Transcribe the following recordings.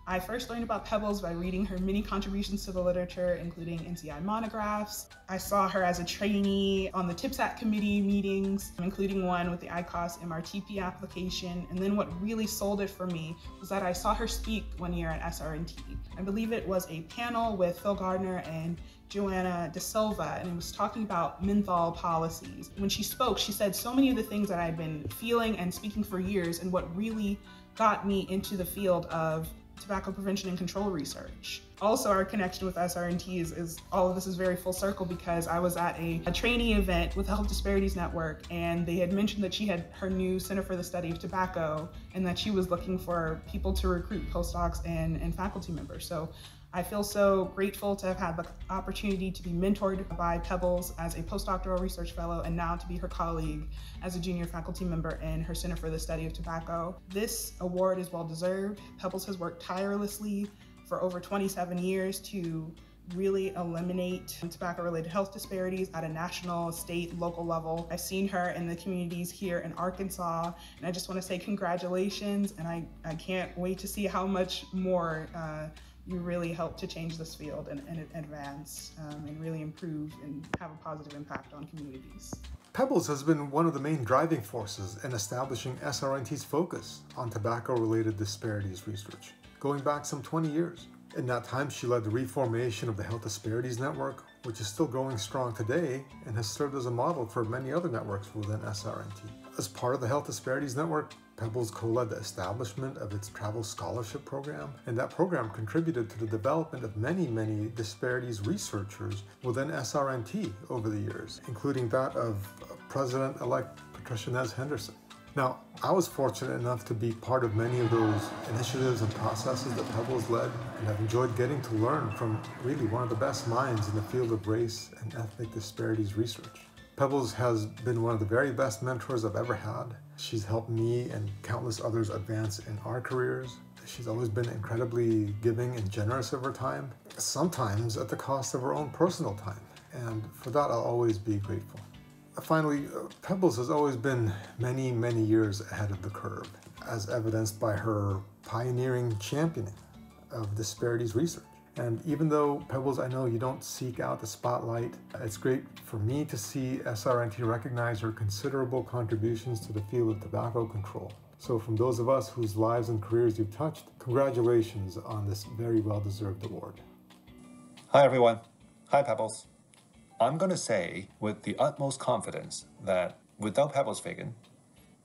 I first learned about Pebbles by reading her many contributions to the literature, including NCI monographs. I saw her as a trainee on the TIPSAT committee meetings, including one with the ICOS MRTP application. And then what really sold it for me was that I saw her speak one year at SRNT. I believe it was a panel with Phil Gardner and Joanna De Silva, and it was talking about menthol policies. When she spoke, she said so many of the things that I'd been feeling and speaking for years, and what really got me into the field of tobacco prevention and control research. Also, our connection with SRNT is all of this is very full circle because I was at a trainee event with the Health Disparities Network, and they had mentioned that she had her new Center for the Study of Tobacco and that she was looking for people to recruit postdocs and faculty members. So I feel so grateful to have had the opportunity to be mentored by Pebbles as a postdoctoral research fellow and now to be her colleague as a junior faculty member in her Center for the Study of Tobacco. This award is well deserved. Pebbles has worked tirelessly for over 27 years to really eliminate tobacco-related health disparities at a national, state, local level. I've seen her in the communities here in Arkansas, and I just want to say congratulations, and I can't wait to see how much more you really help to change this field and advance and really improve and have a positive impact on communities. Pebbles has been one of the main driving forces in establishing SRNT's focus on tobacco-related disparities research, going back some 20 years. In that time, she led the reformation of the Health Disparities Network, which is still going strong today and has served as a model for many other networks within SRNT. As part of the Health Disparities Network, Pebbles co-led the establishment of its travel scholarship program, and that program contributed to the development of many disparities researchers within SRNT over the years, including that of President-elect Patricia Nez Henderson. Now, I was fortunate enough to be part of many of those initiatives and processes that Pebbles led, and I've enjoyed getting to learn from really one of the best minds in the field of race and ethnic disparities research. Pebbles has been one of the very best mentors I've ever had. She's helped me and countless others advance in our careers. She's always been incredibly giving and generous of her time, sometimes at the cost of her own personal time, and for that I'll always be grateful. Finally, Pebbles has always been many years ahead of the curve, as evidenced by her pioneering championing of disparities research. And even though, Pebbles, I know you don't seek out the spotlight, it's great for me to see SRNT recognize your considerable contributions to the field of tobacco control. So from those of us whose lives and careers you've touched, congratulations on this very well-deserved award. Hi everyone. Hi Pebbles. I'm going to say with the utmost confidence that without Pebbles Fagan,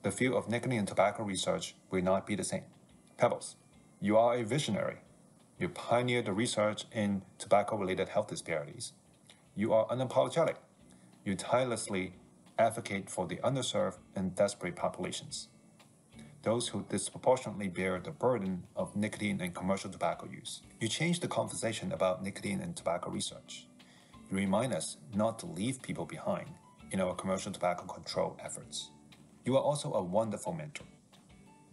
the field of nicotine and tobacco research will not be the same. Pebbles, you are a visionary. You pioneered the research in tobacco-related health disparities. You are unapologetic. You tirelessly advocate for the underserved and desperate populations, those who disproportionately bear the burden of nicotine and commercial tobacco use. You change the conversation about nicotine and tobacco research. You remind us not to leave people behind in our commercial tobacco control efforts. You are also a wonderful mentor.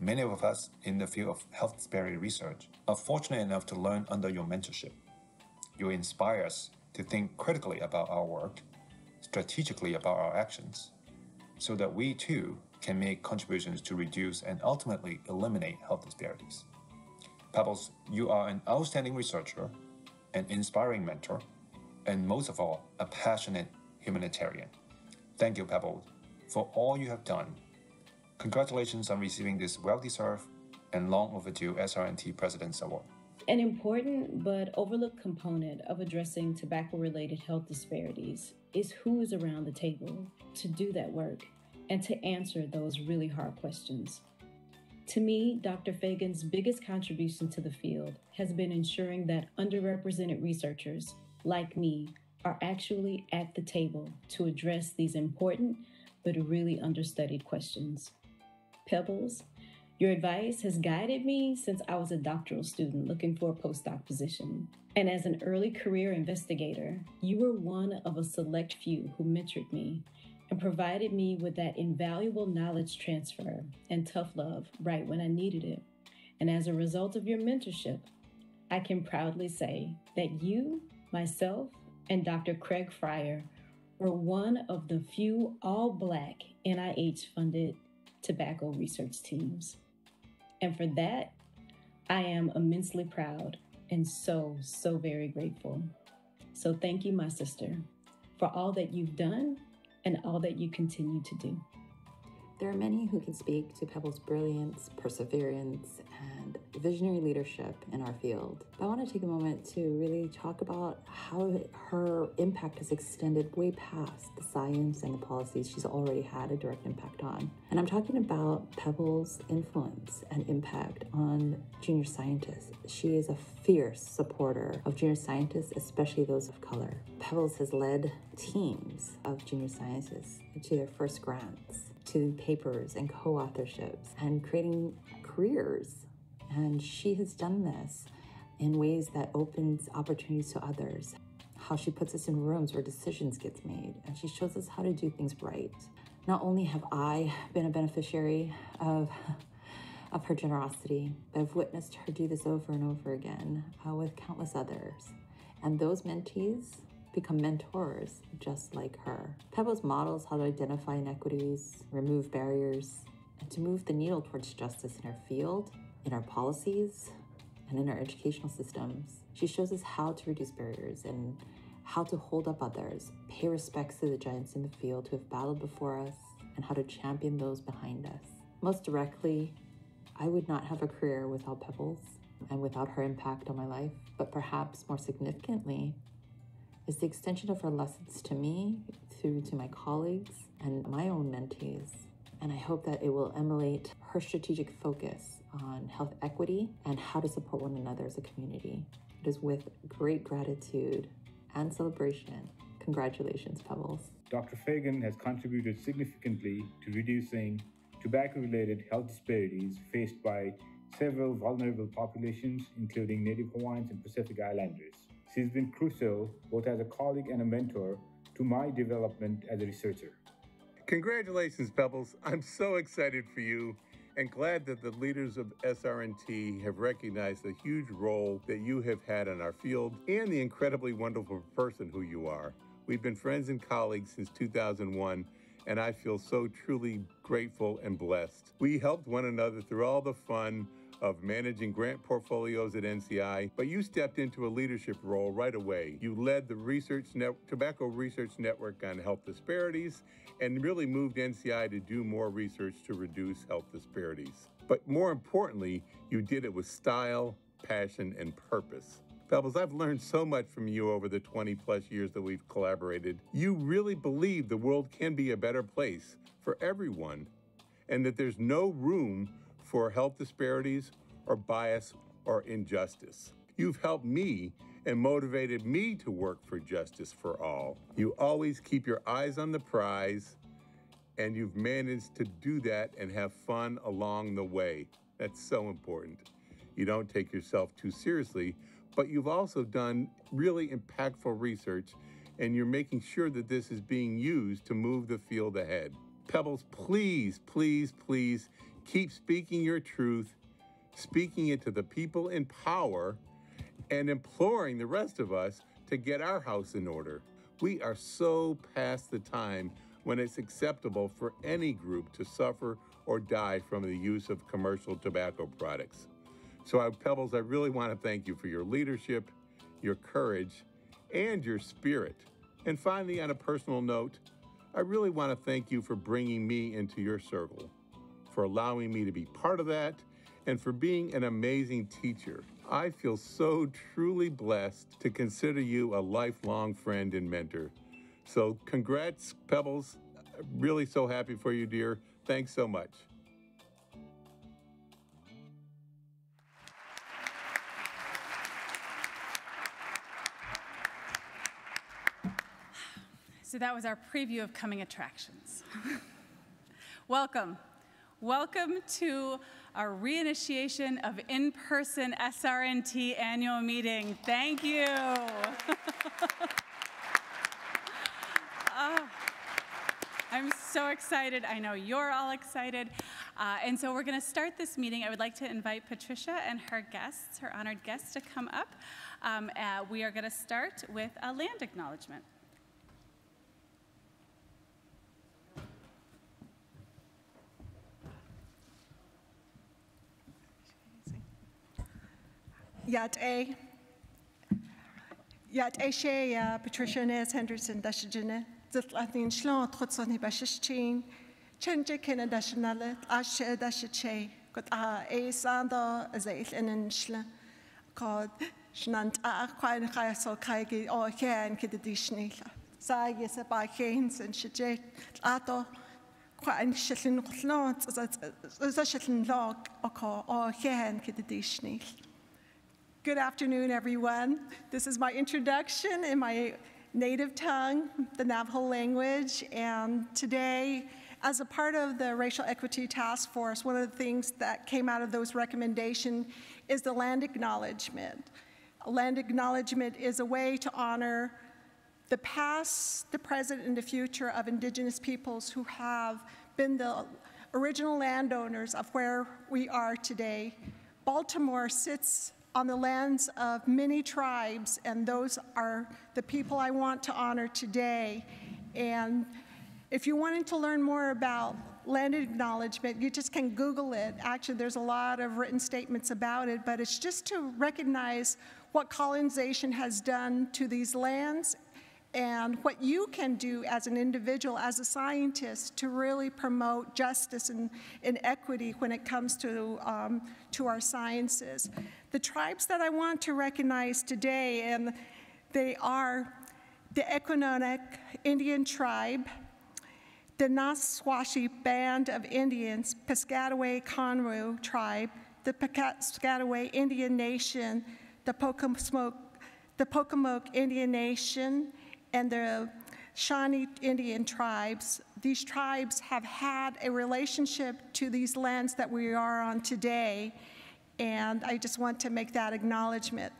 Many of us in the field of health disparity research are fortunate enough to learn under your mentorship. You inspire us to think critically about our work, strategically about our actions, so that we too can make contributions to reduce and ultimately eliminate health disparities. Pebbles, you are an outstanding researcher, an inspiring mentor, and most of all, a passionate humanitarian. Thank you, Pebbles, for all you have done. Congratulations on receiving this well-deserved and long overdue SRNT President's Award. An important but overlooked component of addressing tobacco-related health disparities is who is around the table to do that work and to answer those really hard questions. To me, Dr. Fagan's biggest contribution to the field has been ensuring that underrepresented researchers like me are actually at the table to address these important but really understudied questions. Pebbles, your advice has guided me since I was a doctoral student looking for a postdoc position. And as an early career investigator, you were one of a select few who mentored me and provided me with that invaluable knowledge transfer and tough love right when I needed it. And as a result of your mentorship, I can proudly say that you, myself, and Dr. Craig Fryer were one of the few all-Black NIH-funded tobacco research teams. And for that, I am immensely proud and so very grateful. So thank you, my sister, for all that you've done and all that you continue to do. There are many who can speak to Pebbles' brilliance, perseverance, and visionary leadership in our field. But I want to take a moment to really talk about how her impact has extended way past the science and the policies she's already had a direct impact on. And I'm talking about Pebbles' influence and impact on junior scientists. She is a fierce supporter of junior scientists, especially those of color. Pebbles has led teams of junior scientists to their first grants, to papers and co-authorships and creating careers. And she has done this in ways that opens opportunities to others. How she puts us in rooms where decisions get made, and she shows us how to do things right. Not only have I been a beneficiary of her generosity, but I've witnessed her do this over and over again with countless others. And those mentees become mentors just like her. Pebbles models how to identify inequities, remove barriers, and to move the needle towards justice in our field, in our policies, and in our educational systems. She shows us how to reduce barriers and how to hold up others, pay respects to the giants in the field who have battled before us, and how to champion those behind us. Most directly, I would not have a career without Pebbles and without her impact on my life, but perhaps more significantly, is the extension of her lessons to me through to my colleagues and my own mentees. And I hope that it will emulate her strategic focus on health equity and how to support one another as a community. It is with great gratitude and celebration. Congratulations, Pebbles. Dr. Fagan has contributed significantly to reducing tobacco-related health disparities faced by several vulnerable populations, including Native Hawaiians and Pacific Islanders. She's been crucial, both as a colleague and a mentor, to my development as a researcher. Congratulations, Pebbles. I'm so excited for you and glad that the leaders of SRNT have recognized the huge role that you have had in our field and the incredibly wonderful person who you are. We've been friends and colleagues since 2001, and I feel so truly grateful and blessed. We helped one another through all the fun of managing grant portfolios at NCI, but you stepped into a leadership role right away. You led the Tobacco Research Network on health disparities and really moved NCI to do more research to reduce health disparities. But more importantly, you did it with style, passion, and purpose. Pebbles, I've learned so much from you over the 20 plus years that we've collaborated. You really believe the world can be a better place for everyone and that there's no room for health disparities or bias or injustice. You've helped me and motivated me to work for justice for all. You always keep your eyes on the prize, and you've managed to do that and have fun along the way. That's so important. You don't take yourself too seriously, but you've also done really impactful research, and you're making sure that this is being used to move the field ahead. Pebbles, please, please, please keep speaking your truth, speaking it to the people in power, and imploring the rest of us to get our house in order. We are so past the time when it's acceptable for any group to suffer or die from the use of commercial tobacco products. So, Pebbles, I really want to thank you for your leadership, your courage, and your spirit. And finally, on a personal note, I really want to thank you for bringing me into your circle, for allowing me to be part of that, and for being an amazing teacher. I feel so truly blessed to consider you a lifelong friend and mentor. So congrats, Pebbles. I'm really so happy for you, dear. Thanks so much. So that was our preview of coming attractions. Welcome. Welcome to our reinitiation of in-person SRNT annual meeting. Thank you. I'm so excited. I know you're all excited. And so we're going to start this meeting. I would like to invite Patricia and her guests, her honored guests, to come up. We are going to start with a land acknowledgement. Yat Patricia Nez Henderson Dashijine, Zitlatin Shlon Trotsoni Bashichin, Chenje Kena Dashanale, Ashe Dashiche, got Sando as a Lenishla, called Shnant Quine Kaisel Kaigi or Kan Kidishni, Sai is a by Kains and Shije, Ato, Quine Shitlin Lont, as a Shitlin log or Kan Kidishni. Good afternoon, everyone. This is my introduction in my native tongue, the Navajo language, and today, as a part of the Racial Equity Task Force, one of the things that came out of those recommendations is the land acknowledgement. Land acknowledgement is a way to honor the past, the present, and the future of Indigenous peoples who have been the original landowners of where we are today. Baltimore sits on the lands of many tribes, and those are the people I want to honor today. And if you wanted to learn more about land acknowledgement, you just can Google it. Actually, there's a lot of written statements about it, but it's just to recognize what colonization has done to these lands and what you can do as an individual, as a scientist, to really promote justice and equity when it comes to our sciences. The tribes that I want to recognize today, and they are the Economic Indian Tribe, the Naswashi Band of Indians, Piscataway Conroe Tribe, the Piscataway Indian Nation, the Pocomoke Indian Nation, and the Shawnee Indian tribes. These tribes have had a relationship to these lands that we are on today, and I just want to make that acknowledgement.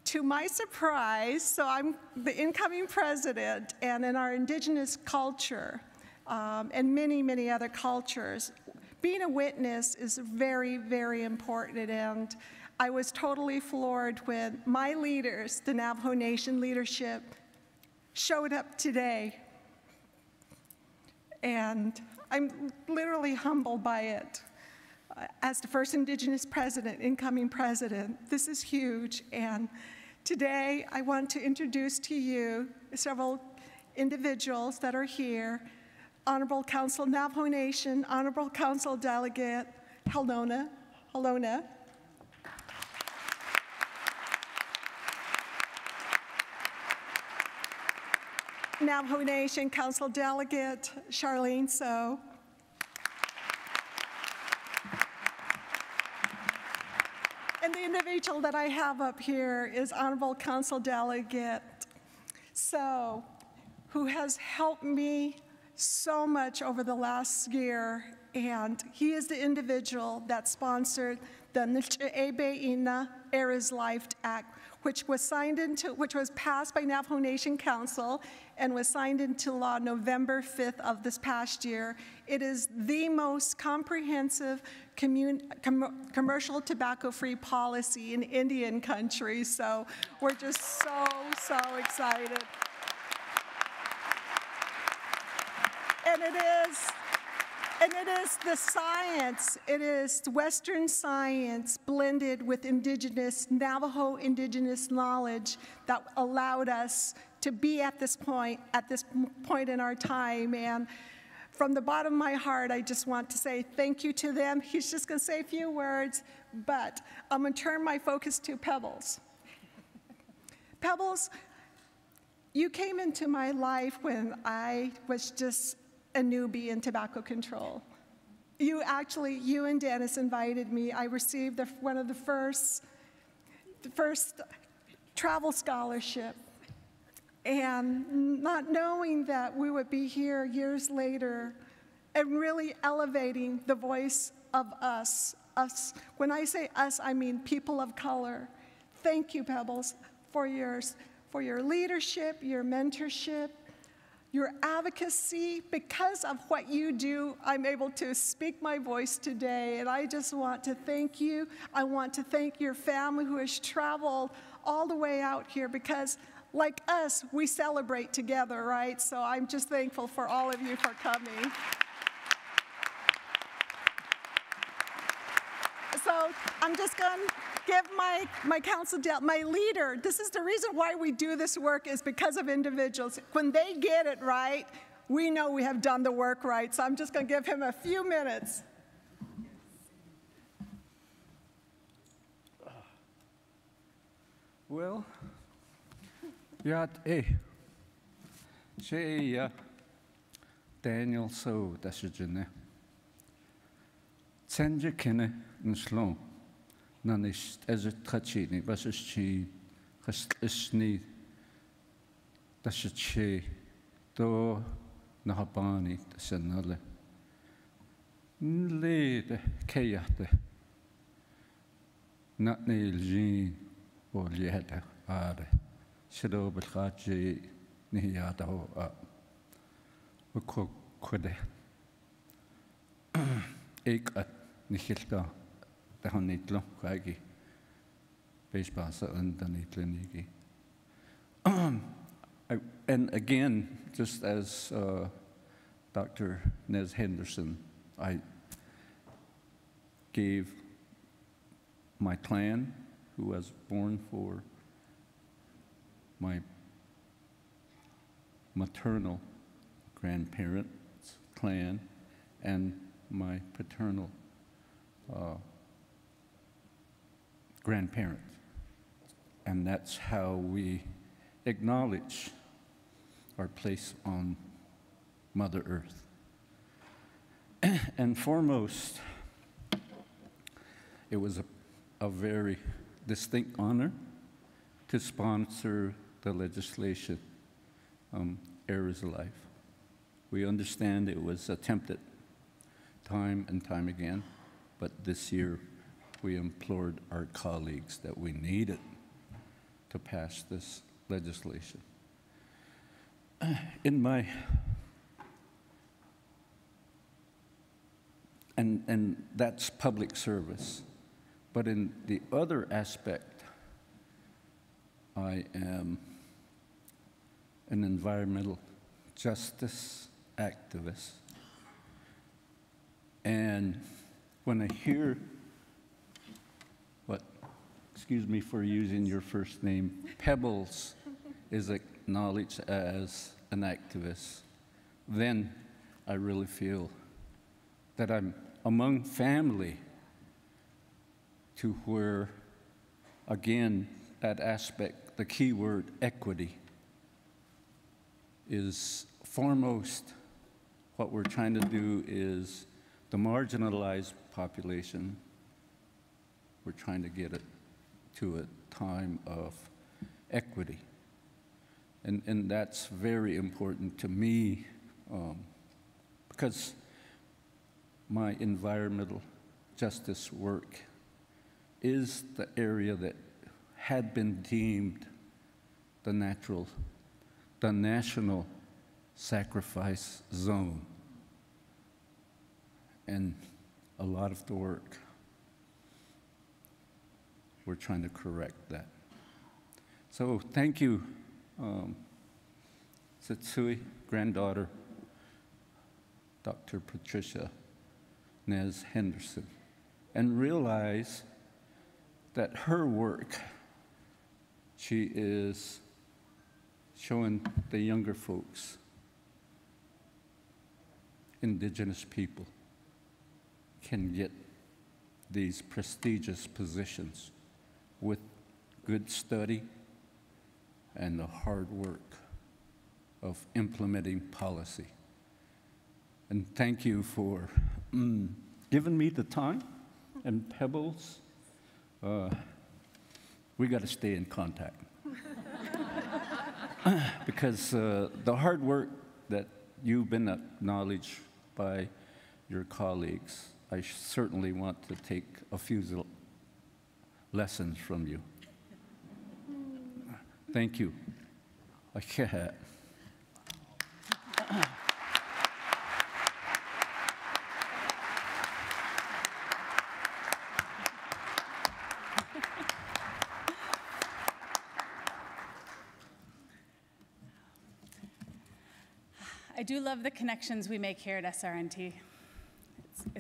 To my surprise, so I'm the incoming president, and in our Indigenous culture, and many, many other cultures, being a witness is very, very important, and I was totally floored when my leaders, the Navajo Nation leadership, showed up today. And I'm literally humbled by it. As the first Indigenous president, incoming president, this is huge. And today I want to introduce to you several individuals that are here. Honorable Council Navajo Nation, Honorable Council Delegate Halona. Navajo Nation Council Delegate Charlene So. And the individual that I have up here is Honorable Council Delegate So, who has helped me so much over the last year, and he is the individual that sponsored the Nch'ebe Ina Era's Life Act, which was passed by Navajo Nation Council and was signed into law November 5th of this past year. It is the most comprehensive commercial tobacco-free policy in Indian country, so we're just so excited. And it is the science, it is Western science blended with Navajo indigenous knowledge that allowed us to be at this point in our time. And from the bottom of my heart, I just want to say thank you to them. He's just gonna say a few words, but I'm gonna turn my focus to Pebbles. Pebbles, you came into my life when I was just a newbie in tobacco control. You and Dennis invited me. I received one of the first travel scholarship. And not knowing that we would be here years later and really elevating the voice of us. When I say us, I mean people of color. Thank you, Pebbles, for your leadership, your mentorship, your advocacy. Because of what you do, I'm able to speak my voice today, and I just want to thank you. I want to thank your family who has traveled all the way out here, because like us, we celebrate together, right? So I'm just thankful for all of you for coming. So I'm just going to give my council, my leader, this is the reason why we do this work is because of individuals. When they get it right, we know we have done the work right. So I'm just going to give him a few minutes. Well, Daniel so dasjene. Tsenje kenne en slon. Nan is het trachini, was is chi, is niet. Dat is chi, do na habani, dat is een alle. Nlede kejate. Not neil jeen, or jehete aarde. Shadow belgaatje niet jata ho a. We kwade. Ik at nichilta. Dat gaan niet lang krijgen. Beespassen en dan niet lenigi. And again, just as Dr. Nez Henderson, I gave my clan, who was born for my maternal grandparents' clan and my paternal grandparents. And that's how we acknowledge our place on Mother Earth. And foremost, it was a very distinct honor to sponsor the legislation, Errors of Life. We understand it was attempted time and time again, but this year we implored our colleagues that we needed to pass this legislation. In my, and that's public service, but in the other aspect, I am an environmental justice activist. And when I hear what, excuse me for using your first name, Pebbles is acknowledged as an activist, then I really feel that I'm among family to where, again, that aspect, the key word equity, is foremost. What we're trying to do is the marginalized population, we're trying to get it to a time of equity. And that's very important to me because my environmental justice work is the area that had been deemed the national sacrifice zone. And a lot of the work, we're trying to correct that. So thank you, Setsui, granddaughter, Dr. Patricia Nez Henderson, and realize that her work, she is showing the younger folks, indigenous people, can get these prestigious positions with good study and the hard work of implementing policy. And thank you for giving me the time. And Pebbles, we got to stay in contact. Because the hard work that you've been acknowledged by your colleagues, I certainly want to take a few lessons from you. Thank you. I do love the connections we make here at SRNT.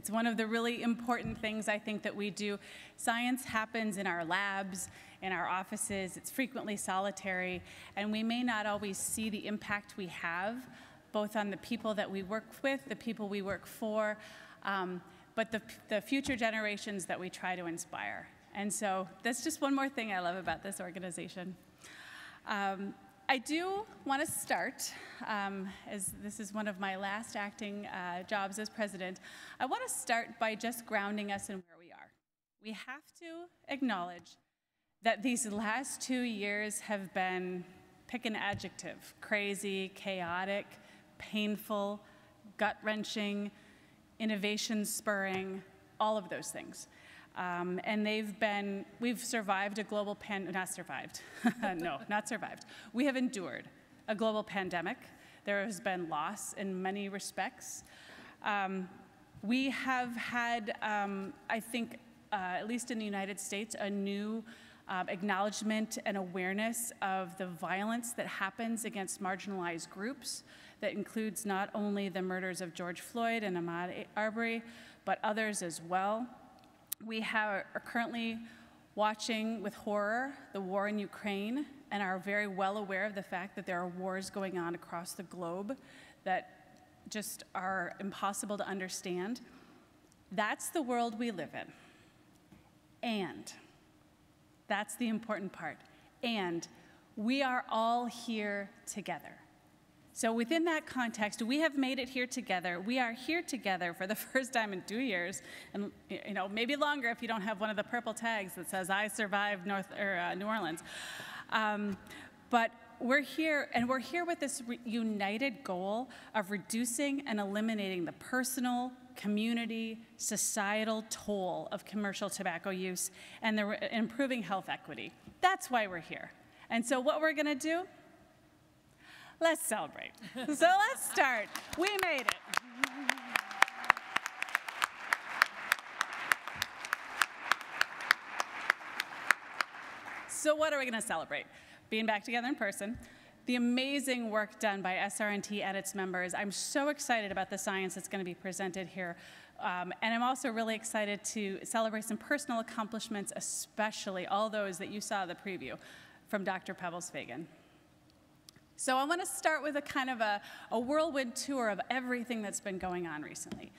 It's one of the really important things I think that we do. Science happens in our labs, in our offices. It's frequently solitary, and we may not always see the impact we have, both on the people that we work with, the people we work for, but the future generations that we try to inspire. And so that's just one more thing I love about this organization. I do want to start, as this is one of my last acting jobs as president, I want to start by just grounding us in where we are. We have to acknowledge that these last 2 years have been, pick an adjective, crazy, chaotic, painful, gut-wrenching, innovation-spurring, all of those things. And we've survived a global not survived. No, not survived. We have endured a global pandemic. There has been loss in many respects. We have had, I think, at least in the United States, a new acknowledgement and awareness of the violence that happens against marginalized groups. That includes not only the murders of George Floyd and Ahmaud Arbery, but others as well. We are currently watching with horror the war in Ukraine and are very well aware of the fact that there are wars going on across the globe that just are impossible to understand. That's the world we live in. And that's the important part. And we are all here together. So within that context, we have made it here together. We are here together for the first time in 2 years, and maybe longer if you don't have one of the purple tags that says "I survived New Orleans." But we're here, and we're here with this united goal of reducing and eliminating the personal, community, societal toll of commercial tobacco use and improving health equity. That's why we're here. And so what we're going to do? Let's celebrate. So let's start. We made it. So what are we going to celebrate? Being back together in person, the amazing work done by SRNT and its members. I'm so excited about the science that's going to be presented here. And I'm also really excited to celebrate some personal accomplishments, especially all those that you saw in the preview from Dr. Pebbles Fagan. So I want to start with a kind of a whirlwind tour of everything that's been going on recently.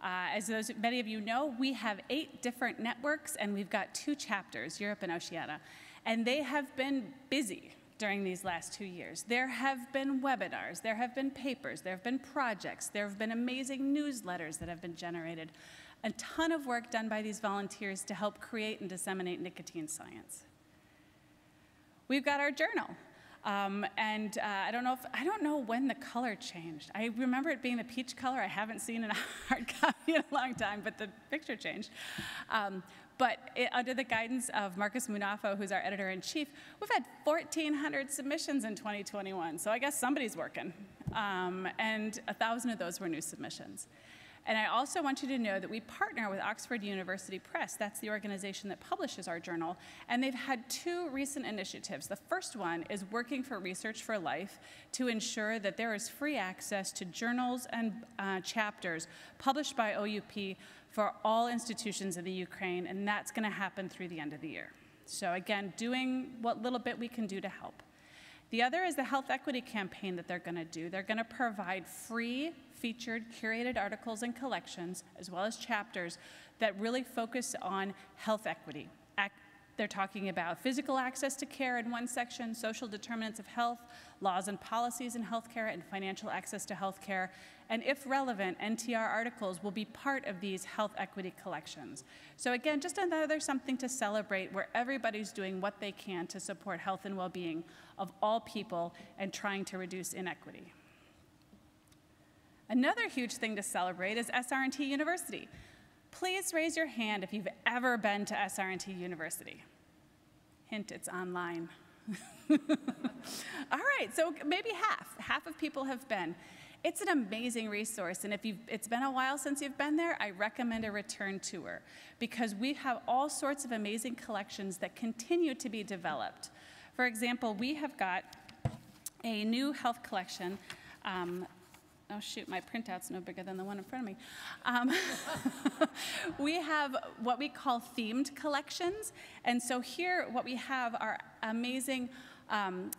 As many of you know, we have 8 different networks, and we've got 2 chapters, Europe and Oceania. And they have been busy during these last 2 years. There have been webinars, there have been papers, there have been projects, there have been amazing newsletters that have been generated. A ton of work done by these volunteers to help create and disseminate nicotine science. We've got our journal. I don't know when the color changed. I remember it being the peach color. I haven't seen it in a hard copy in a long time, but the picture changed. Under the guidance of Marcus Munafo, who's our editor-in-chief, we've had 1,400 submissions in 2021, so I guess somebody's working. And 1,000 of those were new submissions. And I also want you to know that we partner with Oxford University Press. That's the organization that publishes our journal. And they've had 2 recent initiatives. The first one is Working for Research for Life to ensure that there is free access to journals and chapters published by OUP for all institutions in the Ukraine. And that's going to happen through the end of the year. So again, doing what little bit we can do to help. The other is the health equity campaign that they're going to do. They're going to provide free, featured, curated articles and collections, as well as chapters that really focus on health equity. They're talking about physical access to care in one section, social determinants of health, laws and policies in healthcare, and financial access to healthcare. And if relevant, NTR articles will be part of these health equity collections. So again, just another something to celebrate where everybody's doing what they can to support health and well-being of all people and trying to reduce inequity. Another huge thing to celebrate is SRNT University. Please raise your hand if you've ever been to SRNT University. Hint, it's online. All right, so maybe half of people have been. It's an amazing resource, and if it's been a while since you've been there, I recommend a return tour because we have all sorts of amazing collections that continue to be developed. For example, we have got a new health collection oh shoot, my printout's no bigger than the one in front of me. We have what we call themed collections. And so here what we have are amazing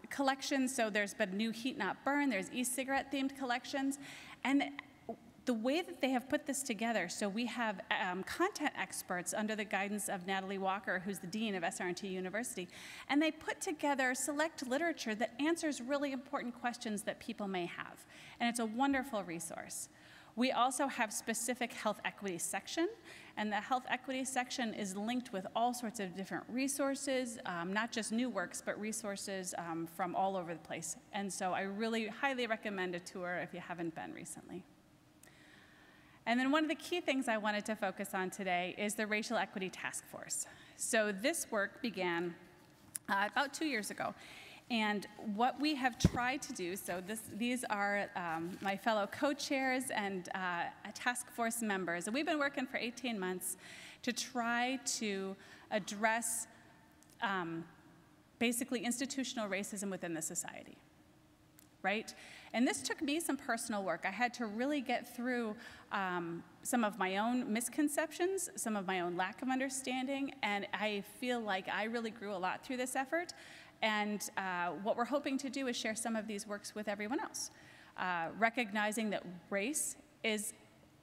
collections. So there's been new Heat Not Burn, there's e-cigarette themed collections. And the way that they have put this together, so we have content experts under the guidance of Natalie Walker, who's the dean of Srnt University, and they put together select literature that answers really important questions that people may have. And it's a wonderful resource. We also have specific health equity section, and the health equity section is linked with all sorts of different resources, not just new works, but resources from all over the place. And so I really highly recommend a tour if you haven't been recently. And then one of the key things I wanted to focus on today is the Racial Equity Task Force. So this work began about 2 years ago. And what we have tried to do, so these are my fellow co-chairs and task force members. And we've been working for 18 months to try to address basically institutional racism within the society, right? And this took me some personal work. I had to really get through some of my own misconceptions, some of my own lack of understanding, and I feel like I really grew a lot through this effort. And what we're hoping to do is share some of these works with everyone else, recognizing that race is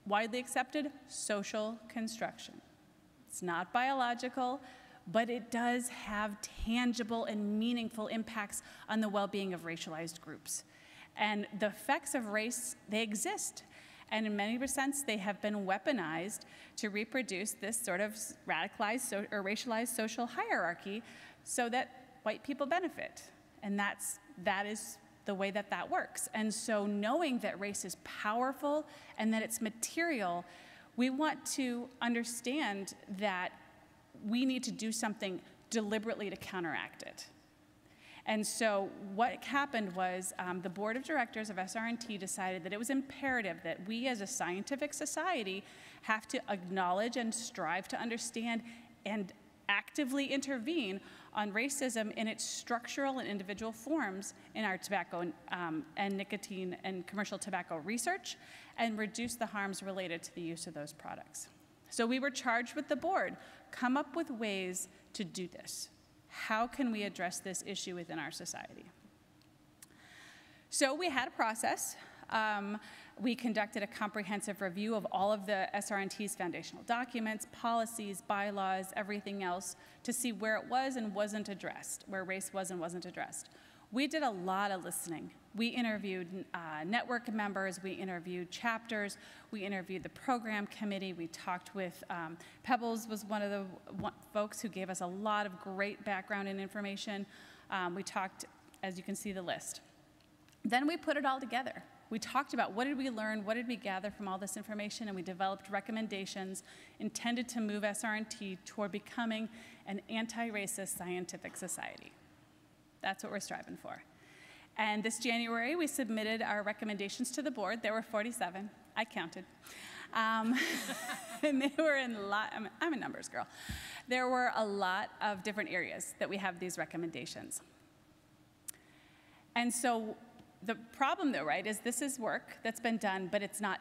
widely accepted social construction. It's not biological, but it does have tangible and meaningful impacts on the well-being of racialized groups. And the effects of race, they exist. And in many sense, they have been weaponized to reproduce this sort of radicalized or racialized social hierarchy so that white people benefit. And that is the way that that works. And so knowing that race is powerful and that it's material, we want to understand that we need to do something deliberately to counteract it. And so what happened was the board of directors of Srnt decided that it was imperative that we as a scientific society have to acknowledge and strive to understand and actively intervene on racism in its structural and individual forms in our tobacco and nicotine and commercial tobacco research, and reduce the harms related to the use of those products. So we were charged with the board, come up with ways to do this. How can we address this issue within our society? So we had a process. We conducted a comprehensive review of all of the SRNT's foundational documents, policies, bylaws, everything else, to see where it was and wasn't addressed, where race was and wasn't addressed. We did a lot of listening. We interviewed network members, we interviewed chapters, we interviewed the program committee, we talked with, Pebbles was one of the folks who gave us a lot of great background and information. We talked, as you can see the list. Then we put it all together. We talked about what did we learn, what did we gather from all this information, and we developed recommendations intended to move SRNT toward becoming an anti-racist scientific society. That's what we're striving for. And this January, we submitted our recommendations to the board. There were 47. I counted. And they were in a lot, I'm a numbers girl. There were a lot of different areas that we have these recommendations. And so the problem though, right, is this is work that's been done, but it's not,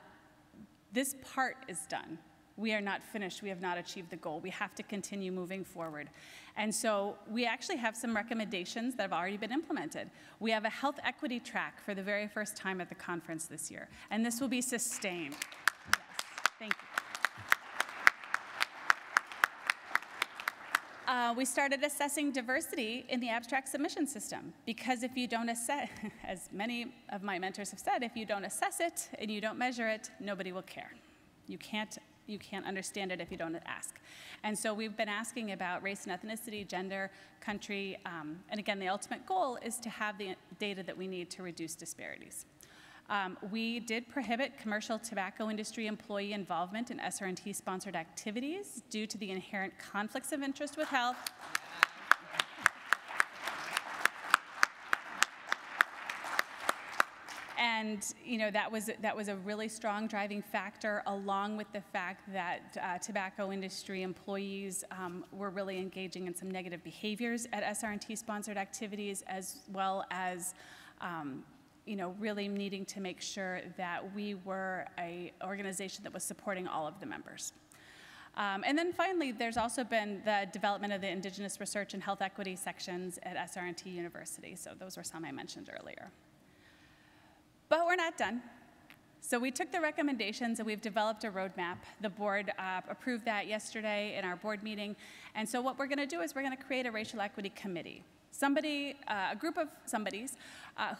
this part is done. We are not finished, we have not achieved the goal. We have to continue moving forward. And so we actually have some recommendations that have already been implemented. We have a health equity track for the very first time at the conference this year, and this will be sustained. Yes, thank you. We started assessing diversity in the abstract submission system, because if you don't assess, as many of my mentors have said, if you don't assess it and you don't measure it, nobody will care. You can't understand it if you don't ask. And so we've been asking about race and ethnicity, gender, country, and again, the ultimate goal is to have the data that we need to reduce disparities. We did prohibit commercial tobacco industry employee involvement in SRNT-sponsored activities due to the inherent conflicts of interest with health. And you know, that was a really strong driving factor, along with the fact that tobacco industry employees were really engaging in some negative behaviors at SRNT-sponsored activities, as well as really needing to make sure that we were an organization that was supporting all of the members. And then finally, there's also been the development of the Indigenous Research and Health Equity sections at Srnt University. So those were some I mentioned earlier. But we're not done. So we took the recommendations and we've developed a roadmap. The board approved that yesterday in our board meeting. And so what we're going to do is we're going to create a racial equity committee. A group of somebodies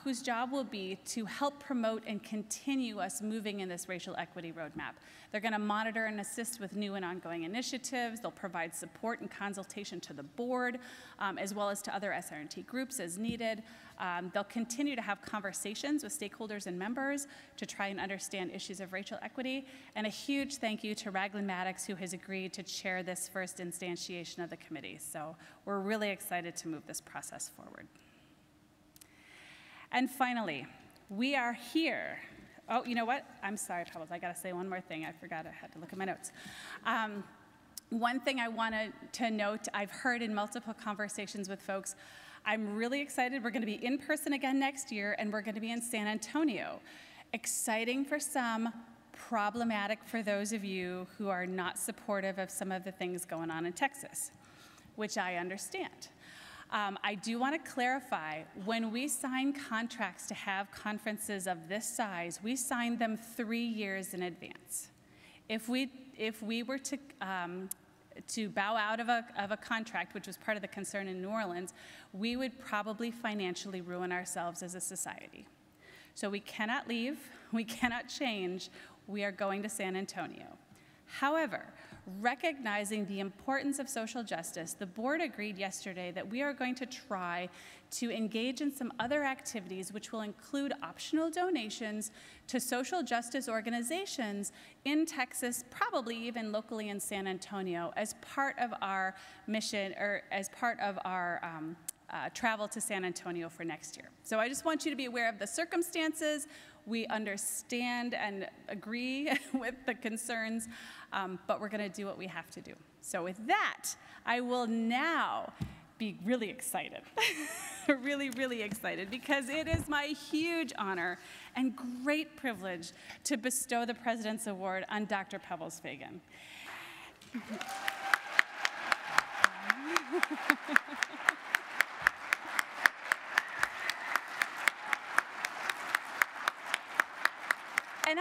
whose job will be to help promote and continue us moving in this racial equity roadmap. They're going to monitor and assist with new and ongoing initiatives. They'll provide support and consultation to the board, as well as to other Srnt groups as needed. They'll continue to have conversations with stakeholders and members to try and understand issues of racial equity. And a huge thank you to Raglan Maddox, who has agreed to chair this first instantiation of the committee. So we're really excited to move this process forward. And finally, we are here. Oh, you know what? I'm sorry, Pebbles. I got to say one more thing. I forgot. I had to look at my notes. One thing I wanted to note, I've heard in multiple conversations with folks, I'm really excited. We're going to be in person again next year, and we're going to be in San Antonio. Exciting for some, problematic for those of you who are not supportive of some of the things going on in Texas, which I understand. I do want to clarify, when we sign contracts to have conferences of this size, we sign them 3 years in advance. If we were to bow out of a contract, which was part of the concern in New Orleans, we would probably financially ruin ourselves as a society. So we cannot leave, we cannot change, we are going to San Antonio. However, recognizing the importance of social justice, the board agreed yesterday that we are going to try to engage in some other activities which will include optional donations to social justice organizations in Texas, probably even locally in San Antonio, as part of our mission, or as part of our travel to San Antonio for next year. So I just want you to be aware of the circumstances. We understand and agree with the concerns, but we're going to do what we have to do. So with that, I will now be really excited, really, really excited, because it is my huge honor and great privilege to bestow the President's Award on Dr. Pebbles Fagan. And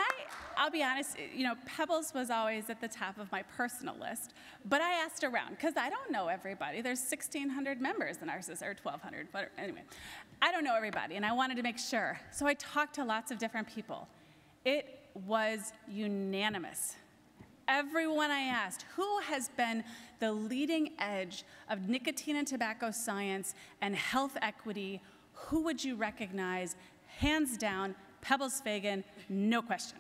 I'll be honest, Pebbles was always at the top of my personal list, but I asked around, because I don't know everybody. There's 1,600 members in our society, or 1,200, but anyway. I don't know everybody, and I wanted to make sure. So I talked to lots of different people. It was unanimous. Everyone I asked, who has been the leading edge of nicotine and tobacco science and health equity, who would you recognize? Hands down, Pebbles Fagan, no question.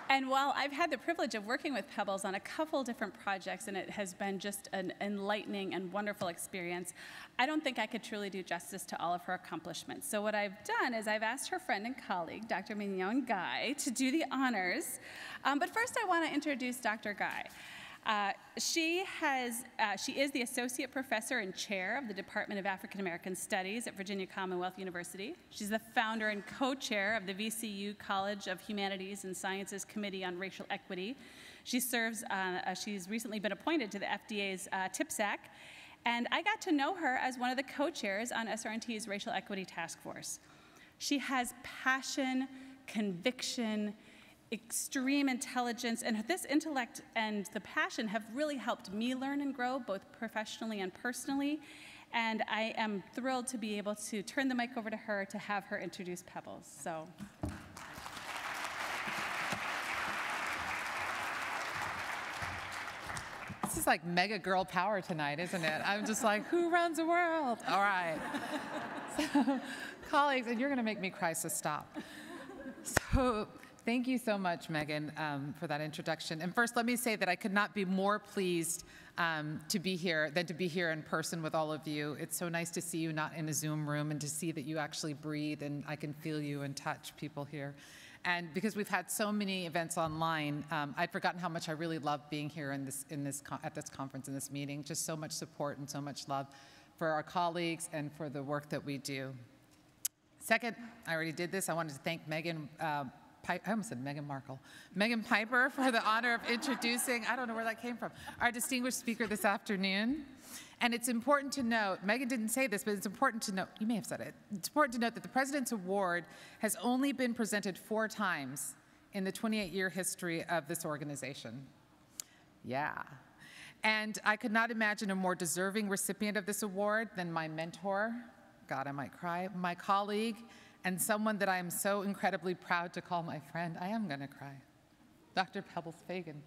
And while I've had the privilege of working with Pebbles on a couple different projects, and it has been just an enlightening and wonderful experience, I don't think I could truly do justice to all of her accomplishments. So what I've done is I've asked her friend and colleague, Dr. Mignon Guy, to do the honors. But first I want to introduce Dr. Guy. She is the Associate Professor and Chair of the Department of African American Studies at Virginia Commonwealth University. She's the founder and co-chair of the VCU College of Humanities and Sciences Committee on Racial Equity. She serves, she's recently been appointed to the FDA's TIPSAC, and I got to know her as one of the co-chairs on SRNT's Racial Equity Task Force. She has passion, conviction, extreme intelligence, and this intellect and the passion have really helped me learn and grow, both professionally and personally, and I am thrilled to be able to turn the mic over to her to have her introduce Pebbles. So. This is like mega girl power tonight, isn't it? I'm just like, who runs the world? All right. So, colleagues, and you're going to make me cry, so stop. So, Thank you so much, Megan, for that introduction. And first, let me say that I could not be more pleased to be here than to be here in person with all of you. It's so nice to see you not in a Zoom room and to see that you actually breathe and I can feel you and touch people here. And because we've had so many events online, I'd forgotten how much I really love being here at this conference, in this meeting. Just so much support and so much love for our colleagues and for the work that we do. Second, I already did this. I wanted to thank Megan. I almost said Meghan Markle. Megan Piper for the honor of introducing, I don't know where that came from, our distinguished speaker this afternoon. And it's important to note, Megan didn't say this, but it's important to note, you may have said it, it's important to note that the President's Award has only been presented 4 times in the 28-year history of this organization. Yeah. And I could not imagine a more deserving recipient of this award than my mentor, God, I might cry, my colleague, and someone that I am so incredibly proud to call my friend. I am gonna cry. Dr. Pebbles Fagan.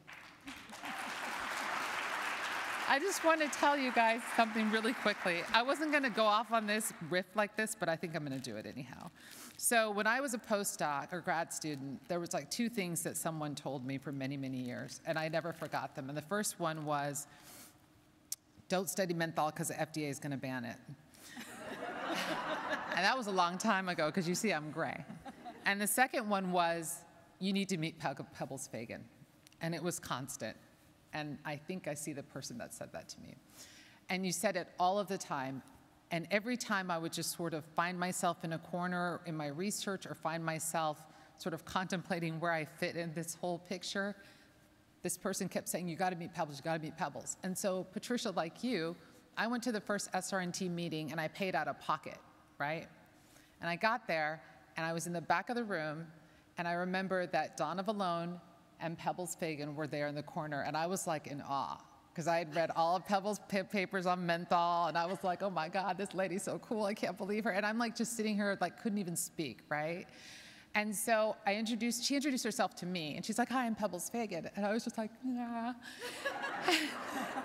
I just want to tell you guys something really quickly. I wasn't gonna go off on this riff like this, but I think I'm gonna do it anyhow. So when I was a postdoc or grad student, there was like 2 things that someone told me for many, many years, and I never forgot them. And the first one was, don't study menthol because the FDA is gonna ban it. And that was a long time ago, because you see I'm gray. And the second one was, you need to meet Pebbles Fagan. And it was constant. And I think I see the person that said that to me. And you said it all of the time. And every time I would just sort of find myself in a corner in my research or find myself sort of contemplating where I fit in this whole picture, this person kept saying, you gotta meet Pebbles, you gotta meet Pebbles. And so Patricia, like you, I went to the first SRNT meeting and I paid out of pocket, right? And I got there and I was in the back of the room and I remember that Donna Vallone and Pebbles Fagan were there in the corner and I was like in awe because I had read all of Pebbles' papers on menthol and I was like, oh my God, this lady's so cool, I can't believe her. And I'm like just sitting here like couldn't even speak, right? And so she introduced herself to me and she's like, hi, I'm Pebbles Fagan. And I was just like, yeah.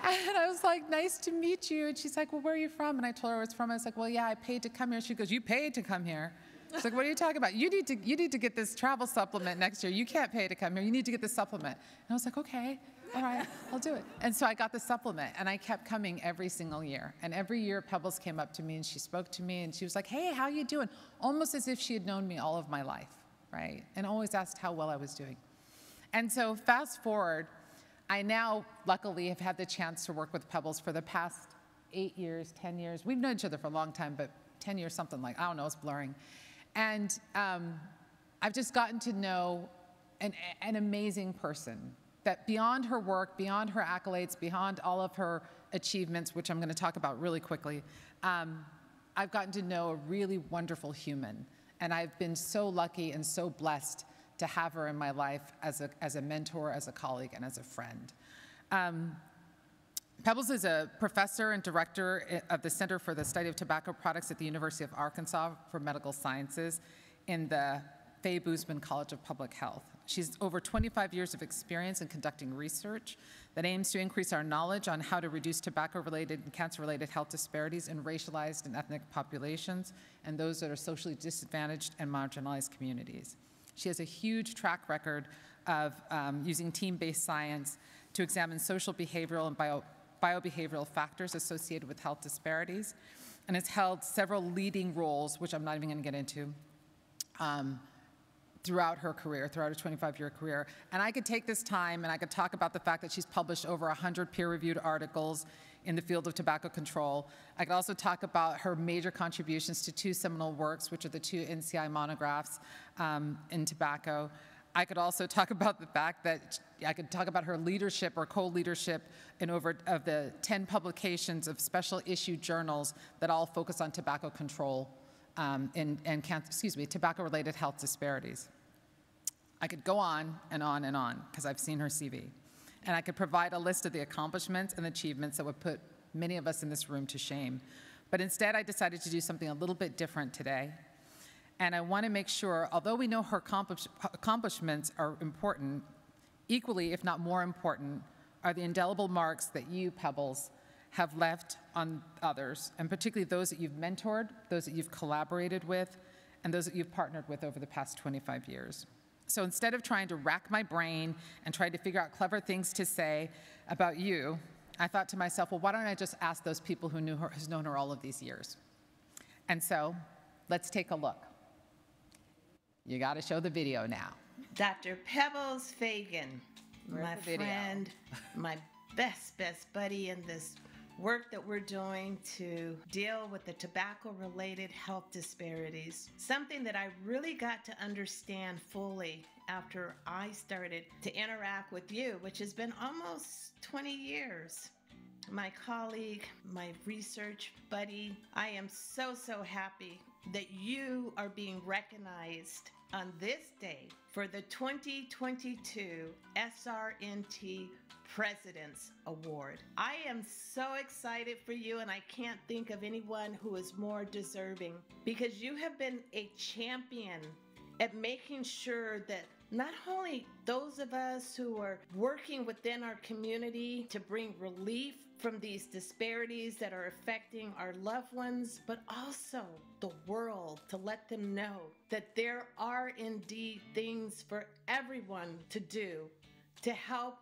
And I was like, nice to meet you. And she's like, well, where are you from? And I told her where I was from. I was like, well, yeah, I paid to come here. She goes, you paid to come here? She's like, what are you talking about? You need to get this travel supplement next year. You can't pay to come here. You need to get this supplement. And I was like, okay, all right, I'll do it. And so I got the supplement and I kept coming every single year. And every year Pebbles came up to me and she spoke to me and she was like, hey, how you doing? Almost as if she had known me all of my life, right? And always asked how well I was doing. And so fast forward, I now, luckily, have had the chance to work with Pebbles for the past 8 years, 10 years. We've known each other for a long time, but 10 years, something like, I don't know, it's blurring. And I've just gotten to know an amazing person that beyond her work, beyond her accolades, beyond all of her achievements, which I'm going to talk about really quickly, I've gotten to know a really wonderful human. And I've been so lucky and so blessed to have her in my life as a mentor, as a colleague, and as a friend. Pebbles is a professor and director of the Center for the Study of Tobacco Products at the University of Arkansas for Medical Sciences in the Faye Boozman College of Public Health. She's over 25 years of experience in conducting research that aims to increase our knowledge on how to reduce tobacco-related and cancer-related health disparities in racialized and ethnic populations and those that are socially disadvantaged and marginalized communities. She has a huge track record of using team-based science to examine social, behavioral, and biobehavioral factors associated with health disparities, and has held several leading roles, which I'm not even going to get into, throughout her career, throughout her 25-year career. And I could take this time and I could talk about the fact that she's published over 100 peer-reviewed articles in the field of tobacco control. I could also talk about her major contributions to 2 seminal works, which are the 2 NCI monographs in tobacco. I could also talk about the fact that I could talk about her leadership or co-leadership in over of the 10 publications of special issue journals that all focus on tobacco control and tobacco-related health disparities. I could go on and on and on because I've seen her CV. And I could provide a list of the accomplishments and achievements that would put many of us in this room to shame. But instead, I decided to do something a little bit different today. And I want to make sure, although we know her accomplishments are important, equally, if not more important, are the indelible marks that you, Pebbles, have left on others, and particularly those that you've mentored, those that you've collaborated with, and those that you've partnered with over the past 25 years. So instead of trying to rack my brain and try to figure out clever things to say about you, I thought to myself, well, why don't I just ask those people who has known her all of these years? And so let's take a look. You got to show the video now. Dr. Pebbles Fagan, my friend, my best buddy in this work that we're doing to deal with the tobacco-related health disparities. Something that I really got to understand fully after I started to interact with you, which has been almost 20 years. My colleague, my research buddy, I am so happy that you are being recognized on this day for the 2022 SRNT President's Award. I am so excited for you, and I can't think of anyone who is more deserving, because you have been a champion at making sure that not only those of us who are working within our community to bring relief from these disparities that are affecting our loved ones, but also the world, to let them know that there are indeed things for everyone to do to help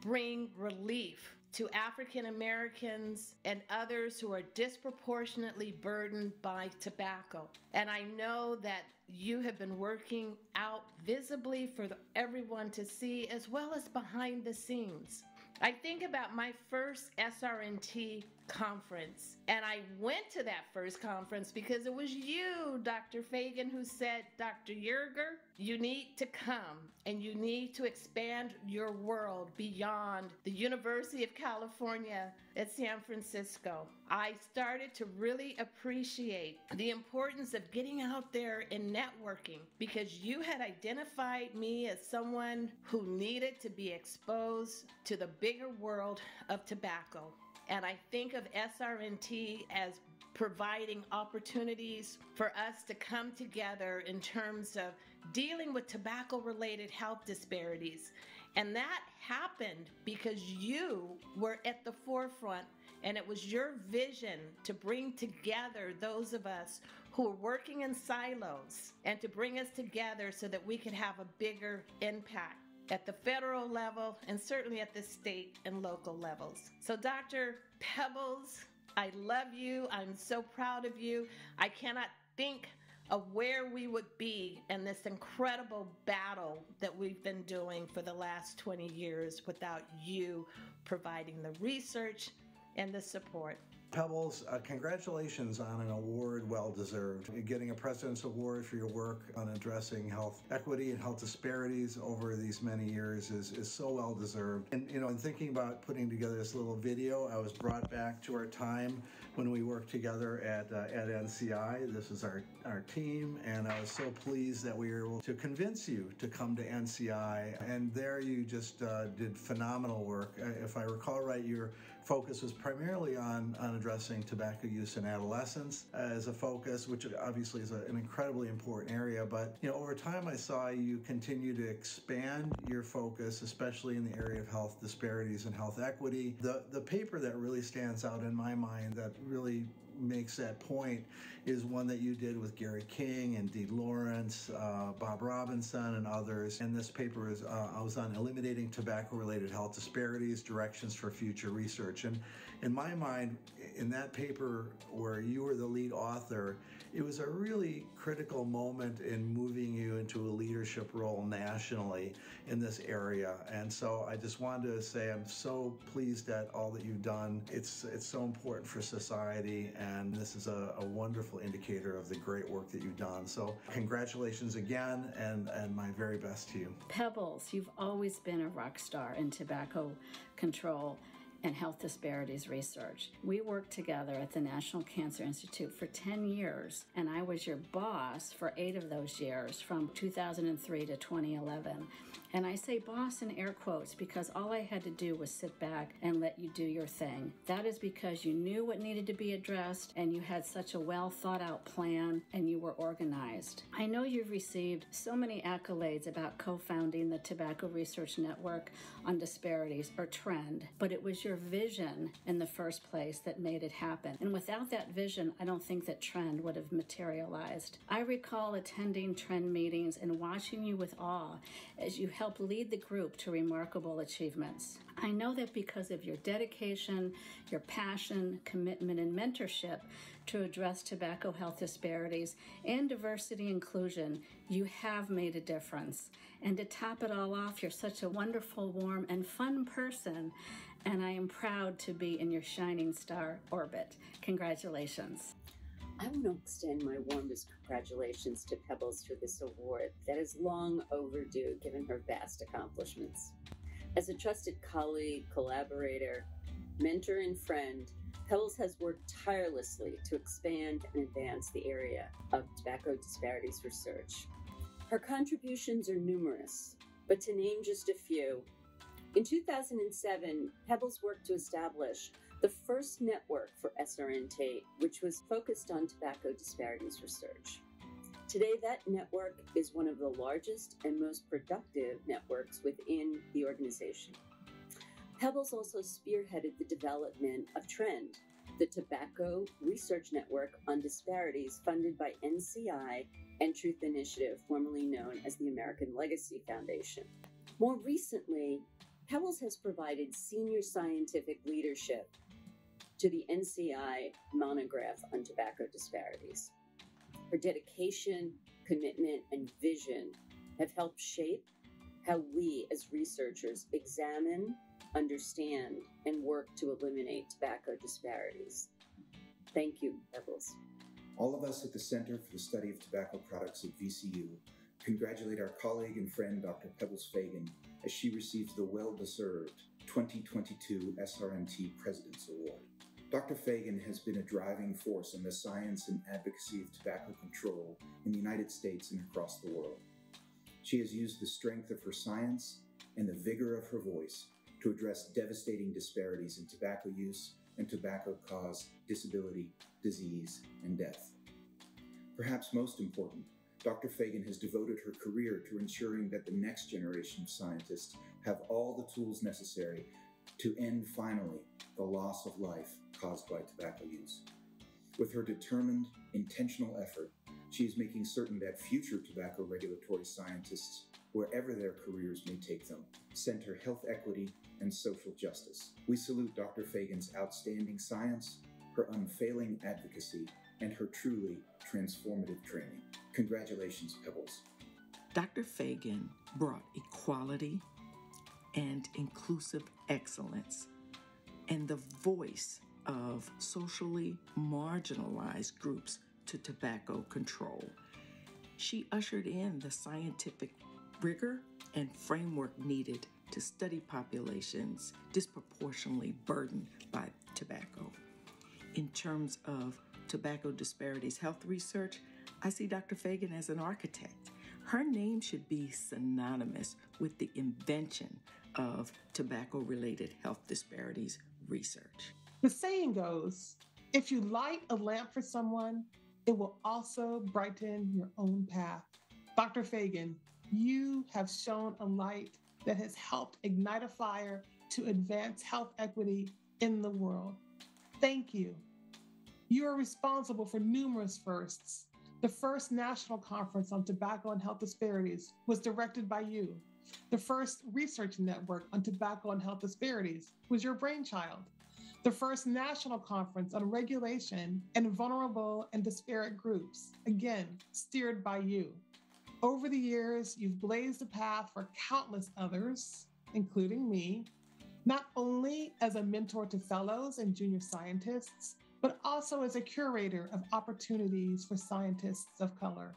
bring relief to African Americans and others who are disproportionately burdened by tobacco. And I know that you have been working out visibly for everyone to see, as well as behind the scenes. I think about my first SRNT conference, and I went to that first conference because it was you, Dr. Fagan, who said, Dr. Yerger, you need to come and you need to expand your world beyond the University of California at San Francisco. I started to really appreciate the importance of getting out there and networking, because you had identified me as someone who needed to be exposed to the bigger world of tobacco. And I think of SRNT as providing opportunities for us to come together in terms of dealing with tobacco-related health disparities. And that happened because you were at the forefront, and it was your vision to bring together those of us who are working in silos and to bring us together so that we could have a bigger impact at the federal level and certainly at the state and local levels. So Dr. Pebbles, I love you. I'm so proud of you. I cannot think of where we would be in this incredible battle that we've been doing for the last 20 years without you providing the research and the support. Pebbles, congratulations on an award well-deserved. Getting a President's Award for your work on addressing health equity and health disparities over these many years is so well-deserved. And, in thinking about putting together this little video, I was brought back to our time when we worked together at NCI. This is our team, and I was so pleased that we were able to convince you to come to NCI. And there you just did phenomenal work. If I recall right, your focus was primarily on addressing tobacco use in adolescence as a focus, which obviously is an incredibly important area. But over time, I saw you continue to expand your focus, especially in the area of health disparities and health equity. The paper that really stands out in my mind that really makes that point is one that you did with Gary King and Dee Lawrence, Bob Robinson, and others. And this paper is I was on eliminating tobacco-related health disparities, directions for future research. And in my mind, in that paper where you were the lead author, it was a really critical moment in moving you into a leadership role nationally in this area. And so I just wanted to say I'm so pleased at all that you've done. It's so important for society, and this is a wonderful indicator of the great work that you've done. So congratulations again, and my very best to you. Pebbles, you've always been a rock star in tobacco control and health disparities research. We worked together at the National Cancer Institute for 10 years, and I was your boss for 8 of those years, from 2003 to 2011. And I say boss in air quotes because all I had to do was sit back and let you do your thing. That is because you knew what needed to be addressed and you had such a well thought out plan and you were organized. I know you've received so many accolades about co-founding the Tobacco Research Network on Disparities, or TREND, but it was your vision in the first place that made it happen. And without that vision, I don't think that TREND would have materialized. I recall attending TREND meetings and watching you with awe as you helped lead the group to remarkable achievements. I know that because of your dedication, your passion, commitment, and mentorship to address tobacco health disparities and diversity inclusion, you have made a difference. And to top it all off, you're such a wonderful, warm, and fun person, and I am proud to be in your shining star orbit. Congratulations. I want to extend my warmest congratulations to Pebbles for this award that is long overdue given her vast accomplishments. As a trusted colleague, collaborator, mentor, and friend, Pebbles has worked tirelessly to expand and advance the area of tobacco disparities research. Her contributions are numerous, but to name just a few, in 2007, Pebbles worked to establish the first network for Srnt, which was focused on tobacco disparities research. Today, that network is one of the largest and most productive networks within the organization. Pebbles also spearheaded the development of TREND, the Tobacco Research Network on Disparities funded by NCI and Truth Initiative, formerly known as the American Legacy Foundation. More recently, Pebbles has provided senior scientific leadership to the NCI monograph on tobacco disparities. Her dedication, commitment, and vision have helped shape how we as researchers examine, understand, and work to eliminate tobacco disparities. Thank you, Pebbles. All of us at the Center for the Study of Tobacco Products at VCU congratulate our colleague and friend, Dr. Pebbles Fagan, as she receives the well-deserved 2022 Srnt President's Award. Dr. Fagan has been a driving force in the science and advocacy of tobacco control in the United States and across the world. She has used the strength of her science and the vigor of her voice to address devastating disparities in tobacco use and tobacco-caused disability, disease, and death. Perhaps most important, Dr. Fagan has devoted her career to ensuring that the next generation of scientists have all the tools necessary to end finally the loss of life caused by tobacco use. With her determined, intentional effort, she is making certain that future tobacco regulatory scientists, wherever their careers may take them, center health equity and social justice. We salute Dr. Fagan's outstanding science, her unfailing advocacy, and her truly transformative training. Congratulations, Pebbles. Dr. Fagan brought equality and inclusive excellence and the voice of socially marginalized groups to tobacco control. She ushered in the scientific rigor and framework needed to study populations disproportionately burdened by tobacco. In terms of tobacco disparities health research, I see Dr. Fagan as an architect. Her name should be synonymous with the invention of tobacco-related health disparities research. The saying goes, if you light a lamp for someone, it will also brighten your own path. Dr. Fagan, you have shown a light that has helped ignite a fire to advance health equity in the world. Thank you. You are responsible for numerous firsts. The first national conference on tobacco and health disparities was directed by you. The first research network on tobacco and health disparities was your brainchild. The first national conference on regulation and vulnerable and disparate groups, again, steered by you. Over the years, you've blazed a path for countless others, including me, not only as a mentor to fellows and junior scientists, but also as a curator of opportunities for scientists of color.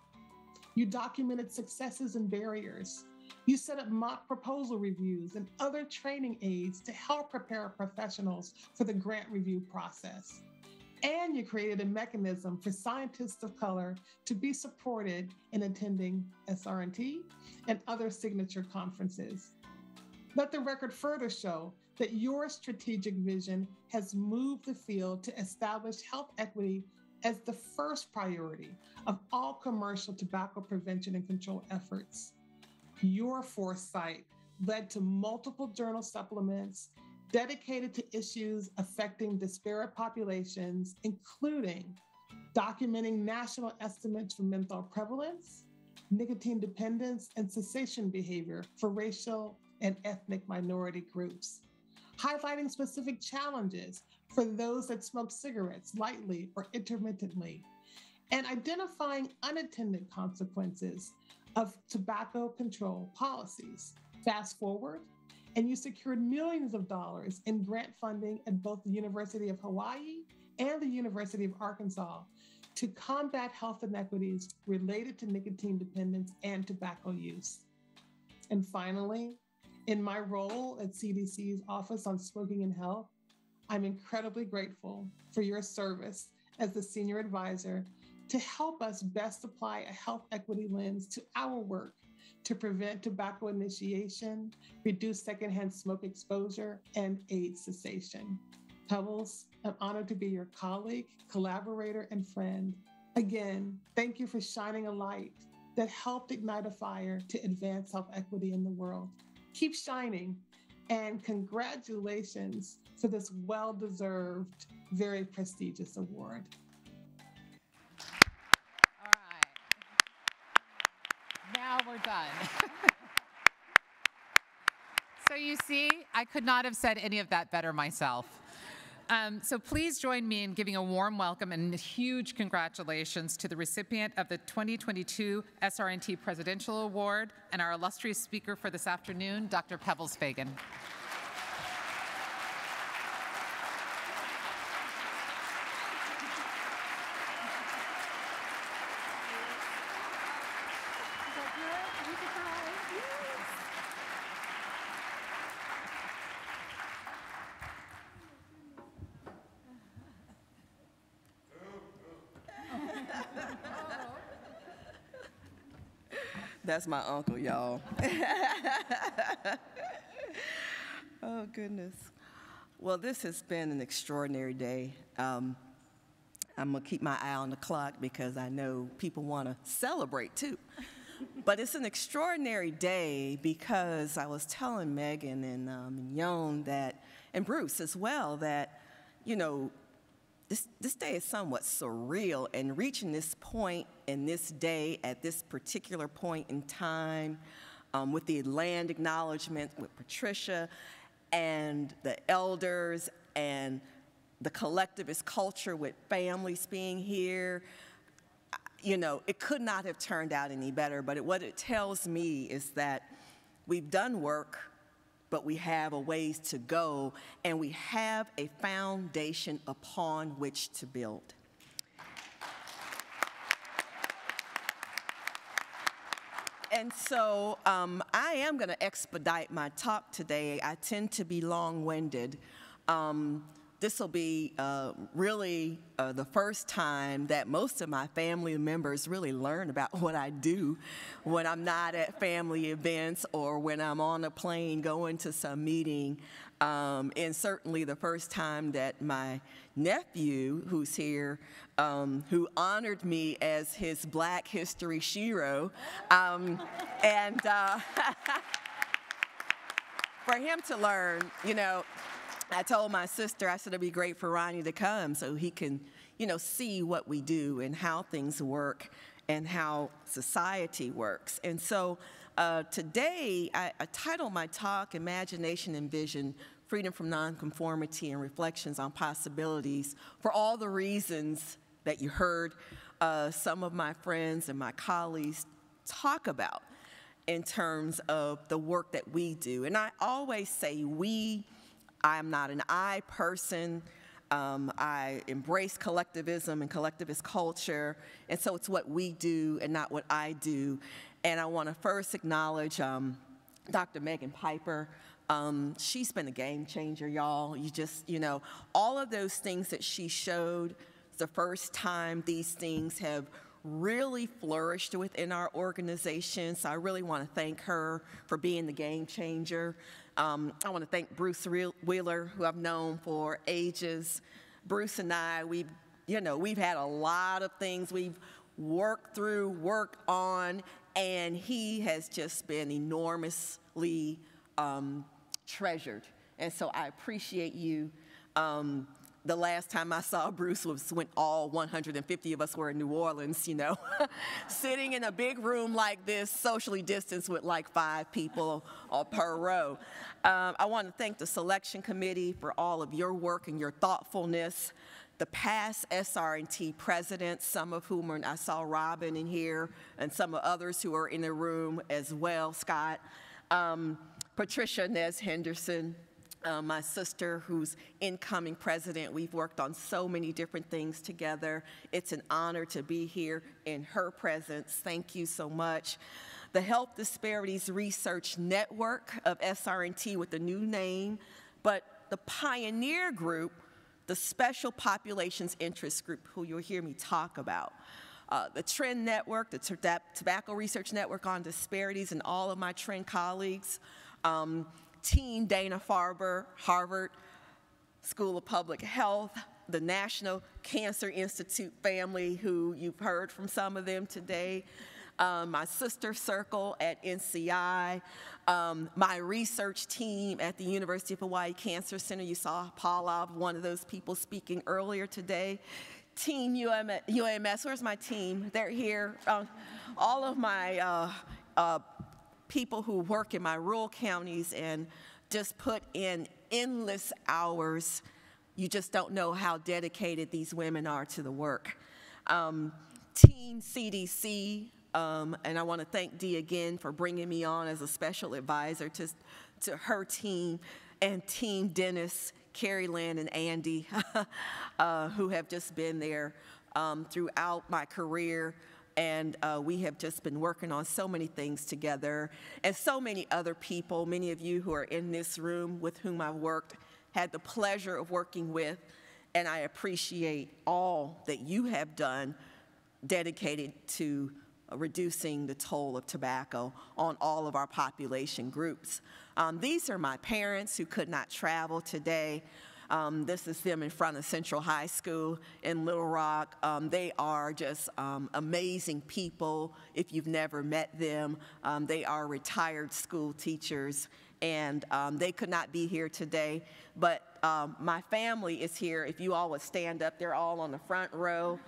You documented successes and barriers. You set up mock proposal reviews and other training aids to help prepare professionals for the grant review process. And you created a mechanism for scientists of color to be supported in attending SRNT and other signature conferences. Let the record further show that your strategic vision has moved the field to establish health equity as the first priority of all commercial tobacco prevention and control efforts. Your foresight led to multiple journal supplements dedicated to issues affecting disparate populations, including documenting national estimates for menthol prevalence, nicotine dependence, and cessation behavior for racial and ethnic minority groups, highlighting specific challenges for those that smoke cigarettes lightly or intermittently, and identifying unintended consequences of tobacco control policies. Fast forward, and you secured millions of dollars in grant funding at both the University of Hawaii and the University of Arkansas to combat health inequities related to nicotine dependence and tobacco use. And finally, in my role at CDC's Office on Smoking and Health, I'm incredibly grateful for your service as the senior advisor to help us best apply a health equity lens to our work to prevent tobacco initiation, reduce secondhand smoke exposure, and aid cessation. Pebbles, I'm honored to be your colleague, collaborator, and friend. Again, thank you for shining a light that helped ignite a fire to advance health equity in the world. Keep shining, and congratulations for this well-deserved, very prestigious award. All right. Now we're done. So you see, I could not have said any of that better myself. So please join me in giving a warm welcome and huge congratulations to the recipient of the 2022 SRNT Presidential Award and our illustrious speaker for this afternoon, Dr. Pebbles Fagan. That's my uncle, y'all. Oh, goodness. Well, this has been an extraordinary day. I'm going to keep my eye on the clock because I know people want to celebrate, too. But it's an extraordinary day because I was telling Megan and Yon that, and Bruce as well, that, you know, this day is somewhat surreal, and reaching this point in this day at this particular point in time with the land acknowledgement with Patricia and the elders and the collectivist culture with families being here, you know, it could not have turned out any better. But what it tells me is that we've done work, but we have a ways to go, and we have a foundation upon which to build. And so I am going to expedite my talk today. I tend to be long-winded. This will be really the first time that most of my family members really learn about what I do when I'm not at family events or when I'm on a plane going to some meeting. And certainly the first time that my nephew, who's here, who honored me as his Black History Shiro, for him to learn, you know, I told my sister, I said it'd be great for Ronnie to come so he can, you know, see what we do and how things work and how society works. And so today, I titled my talk, Imagination and Vision, Freedom from Non-Conformity and Reflections on Possibilities, for all the reasons that you heard some of my friends and my colleagues talk about in terms of the work that we do. And I always say we. I'm not an I person. I embrace collectivism and collectivist culture, and so it's what we do and not what I do. And I want to first acknowledge Dr. Megan Piper. She's been a game changer, y'all. You just, you know, all of those things that she showed It's the first time these things have really flourished within our organization. So I really want to thank her for being the game changer. I want to thank Bruce Wheeler, who I've known for ages. Bruce and I, we've had a lot of things we've worked on, and he has just been enormously treasured. And so I appreciate you. The last time I saw Bruce was when all 150 of us were in New Orleans, sitting in a big room like this, socially distanced with like 5 people per row. I want to thank the selection committee for all of your work and your thoughtfulness. The past SRNT presidents, some of whom I saw Robin in here, and some of others who are in the room as well, Scott. Patricia Nez Henderson, my sister, who's incoming president. We've worked on so many different things together. It's an honor to be here in her presence. Thank you so much. The Health Disparities Research Network of SRNT with a new name, but the pioneer group, the Special Populations Interest Group, who you'll hear me talk about. The Trend Network, the Tobacco Research Network on Disparities, and all of my Trend colleagues. Team Dana-Farber, Harvard School of Public Health, the National Cancer Institute family, who you've heard from some of them today, my sister circle at NCI, my research team at the University of Hawaii Cancer Center. You saw Paula, one of those people, speaking earlier today. Team UMS, where's my team? They're here. All of my people who work in my rural counties and just put in endless hours. You just don't know how dedicated these women are to the work. Team CDC, and I want to thank Dee again for bringing me on as a special advisor to her team, and Team Dennis, Carrie Lynn, and Andy, who have just been there throughout my career. And we have just been working on so many things together, and so many other people, many of you who are in this room with whom I've worked, had the pleasure of working with, and I appreciate all that you have done dedicated to reducing the toll of tobacco on all of our population groups. These are my parents who could not travel today. This is them in front of Central High School in Little Rock. They are just amazing people if you've never met them. They are retired school teachers, and they could not be here today. But my family is here. If you all would stand up, they're all on the front row.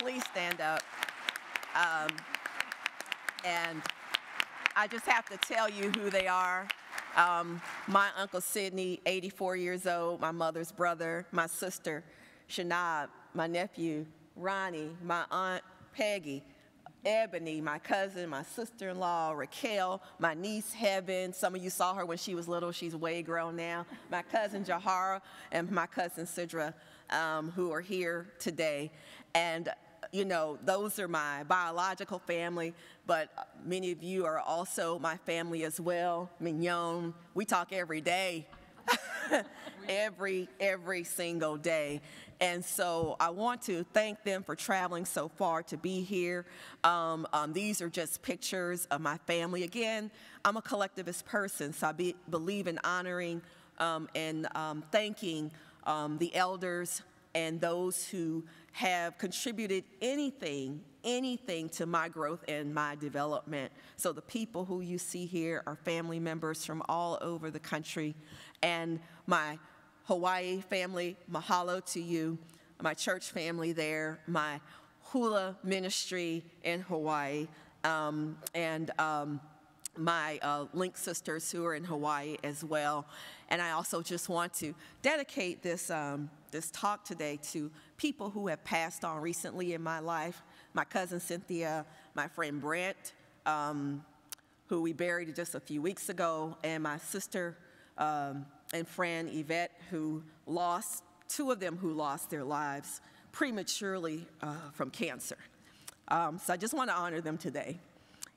Please stand up. And I just have to tell you who they are. My Uncle Sidney, 84 years old, my mother's brother, my sister, Shanab, my nephew, Ronnie, my aunt, Peggy, Ebony, my cousin, my sister-in-law, Raquel, my niece, Heaven. Some of you saw her when she was little. She's way grown now. My cousin, Jahara, and my cousin, Sidra, who are here today. And those are my biological family, but many of you are also my family as well. Mignon, we talk every day, every single day. And so I want to thank them for traveling so far to be here. These are just pictures of my family. Again, I'm a collectivist person, so I believe in honoring and thanking the elders and those who have contributed anything to my growth and my development. So the people who you see here are family members from all over the country. And my Hawaii family, mahalo to you, my church family there, my hula ministry in Hawaii, and my Link sisters who are in Hawaii as well. And I also just want to dedicate this talk today to people who have passed on recently in my life. My cousin Cynthia, my friend Brent, who we buried just a few weeks ago, and my sister and friend Yvette, two of them who lost their lives prematurely from cancer. So I just want to honor them today.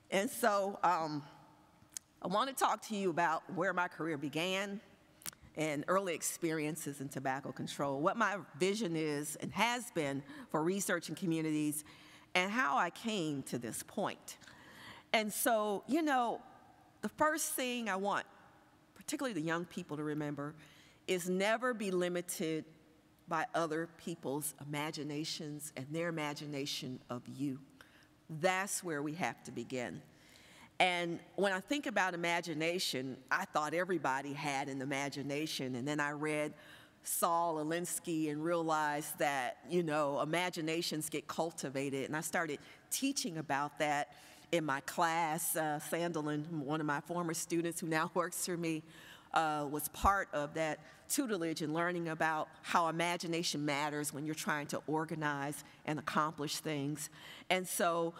And so I want to talk to you about where my career began and early experiences in tobacco control, what my vision is and has been for research and communities, and how I came to this point. And so, you know, the first thing I want, particularly the young people, to remember is never be limited by other people's imaginations and their imagination of you. That's where we have to begin. And when I think about imagination, I thought everybody had an imagination, and then I read Saul Alinsky and realized that, you know, imaginations get cultivated, and I started teaching about that in my class. Sandalin, one of my former students who now works for me, was part of that tutelage and learning about how imagination matters when you're trying to organize and accomplish things. And so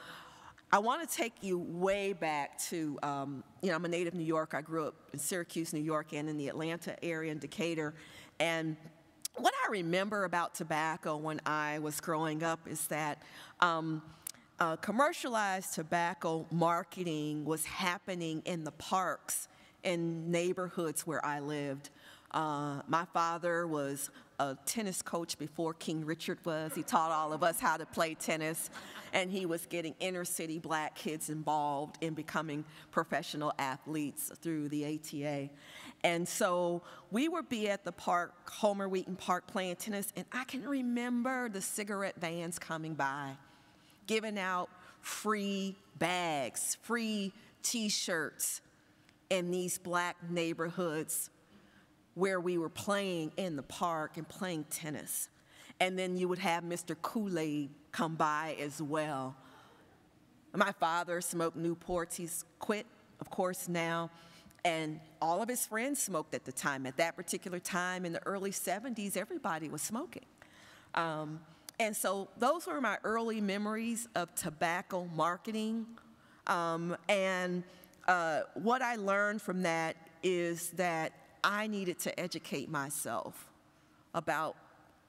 I want to take you way back to, you know, I'm a native New Yorker. I grew up in Syracuse, New York, and in the Atlanta area in Decatur. And what I remember about tobacco when I was growing up is that commercialized tobacco marketing was happening in the parks in neighborhoods where I lived. My father was a tennis coach before King Richard was. He taught all of us how to play tennis, and he was getting inner city black kids involved in becoming professional athletes through the ATA. And so we would be at the park, Homer Wheaton Park, playing tennis, and I can remember the cigarette vans coming by, giving out free bags, free T-shirts in these black neighborhoods where we were playing in the park and playing tennis. And then you would have Mr. Kool-Aid come by as well. My father smoked Newports. He's quit, of course, now. And all of his friends smoked at the time. At that particular time, in the early 70s, everybody was smoking. And so those were my early memories of tobacco marketing. What I learned from that is that I needed to educate myself about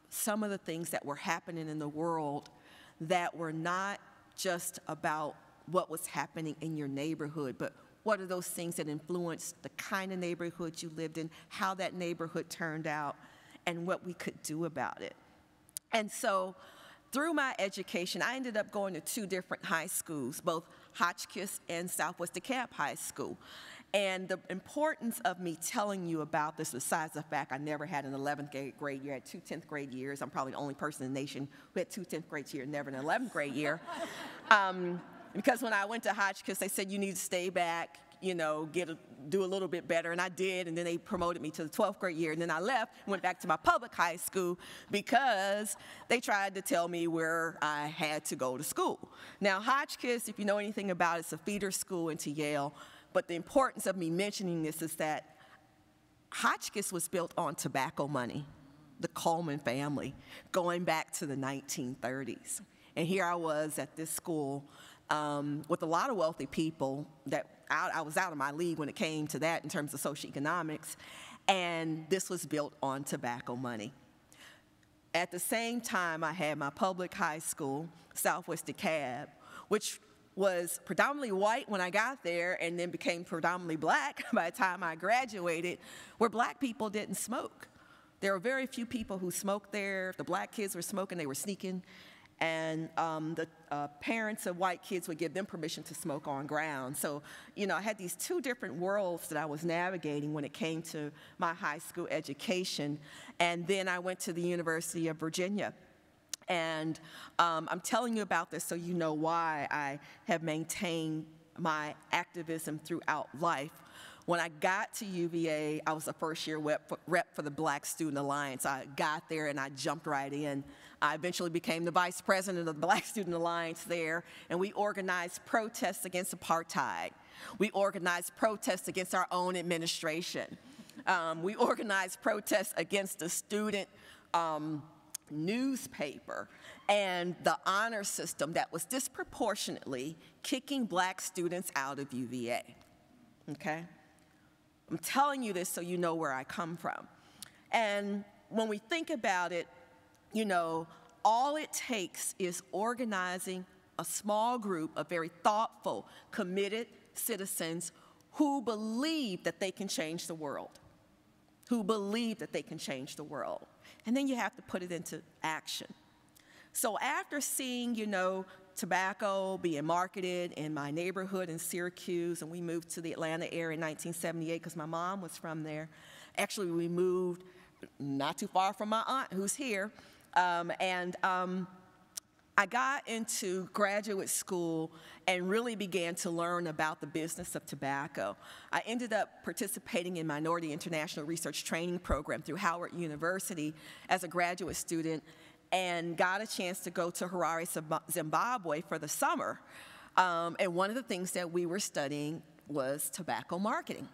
some of the things that were happening in the world that were not just about what was happening in your neighborhood, but what are those things that influenced the kind of neighborhood you lived in, how that neighborhood turned out, and what we could do about it. And so through my education, I ended up going to 2 different high schools, both Hotchkiss and Southwest DeKalb High School. And the importance of me telling you about this, besides the fact I never had an 11th grade year, I had 2 10th grade years. I'm probably the only person in the nation who had 2 10th grade years, never an 11th grade year. Because when I went to Hotchkiss, they said you need to stay back, you know, do a little bit better, and I did, and then they promoted me to the 12th grade year, and then I left, went back to my public high school because they tried to tell me where I had to go to school. Now, Hotchkiss, if you know anything about it, it's a feeder school into Yale, but the importance of me mentioning this is that Hotchkiss was built on tobacco money, the Coleman family, going back to the 1930s. And here I was at this school with a lot of wealthy people that I was out of my league when it came to that in terms of socioeconomics, and this was built on tobacco money. At the same time, I had my public high school, Southwest DeKalb, which was predominantly white when I got there and then became predominantly black by the time I graduated, where black people didn't smoke. There were very few people who smoked there. If the black kids were smoking, they were sneaking. And the parents of white kids would give them permission to smoke on ground. So, you know, I had these 2 different worlds that I was navigating when it came to my high school education. And then I went to the University of Virginia. And I'm telling you about this so you know why I have maintained my activism throughout life. When I got to UVA, I was a first-year rep for the Black Student Alliance. I got there and I jumped right in. I eventually became the vice president of the Black Student Alliance there, and we organized protests against apartheid. We organized protests against our own administration. We organized protests against the student newspaper and the honor system that was disproportionately kicking black students out of UVA, okay? I'm telling you this so you know where I come from. And when we think about it, you know, all it takes is organizing a small group of very thoughtful, committed citizens who believe that they can change the world. who believe that they can change the world. And then you have to put it into action. So after seeing, tobacco being marketed in my neighborhood in Syracuse, and we moved to the Atlanta area in 1978 because my mom was from there. Actually, we moved not too far from my aunt who's here. I got into graduate school and really began to learn about the business of tobacco. I ended up participating in Minority International Research Training Program through Howard University as a graduate student and got a chance to go to Harare, Zimbabwe for the summer. And one of the things that we were studying was tobacco marketing.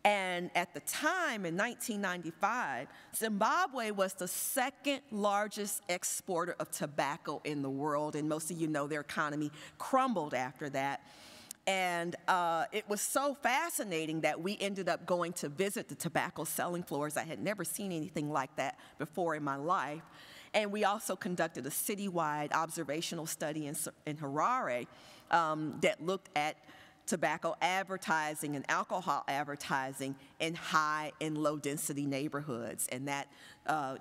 And at the time, in 1995, Zimbabwe was the second largest exporter of tobacco in the world, and most of you know their economy crumbled after that. And it was so fascinating that we ended up going to visit the tobacco selling floors. I had never seen anything like that before in my life. And we also conducted a citywide observational study in Harare that looked at tobacco advertising and alcohol advertising in high and low density neighborhoods. And that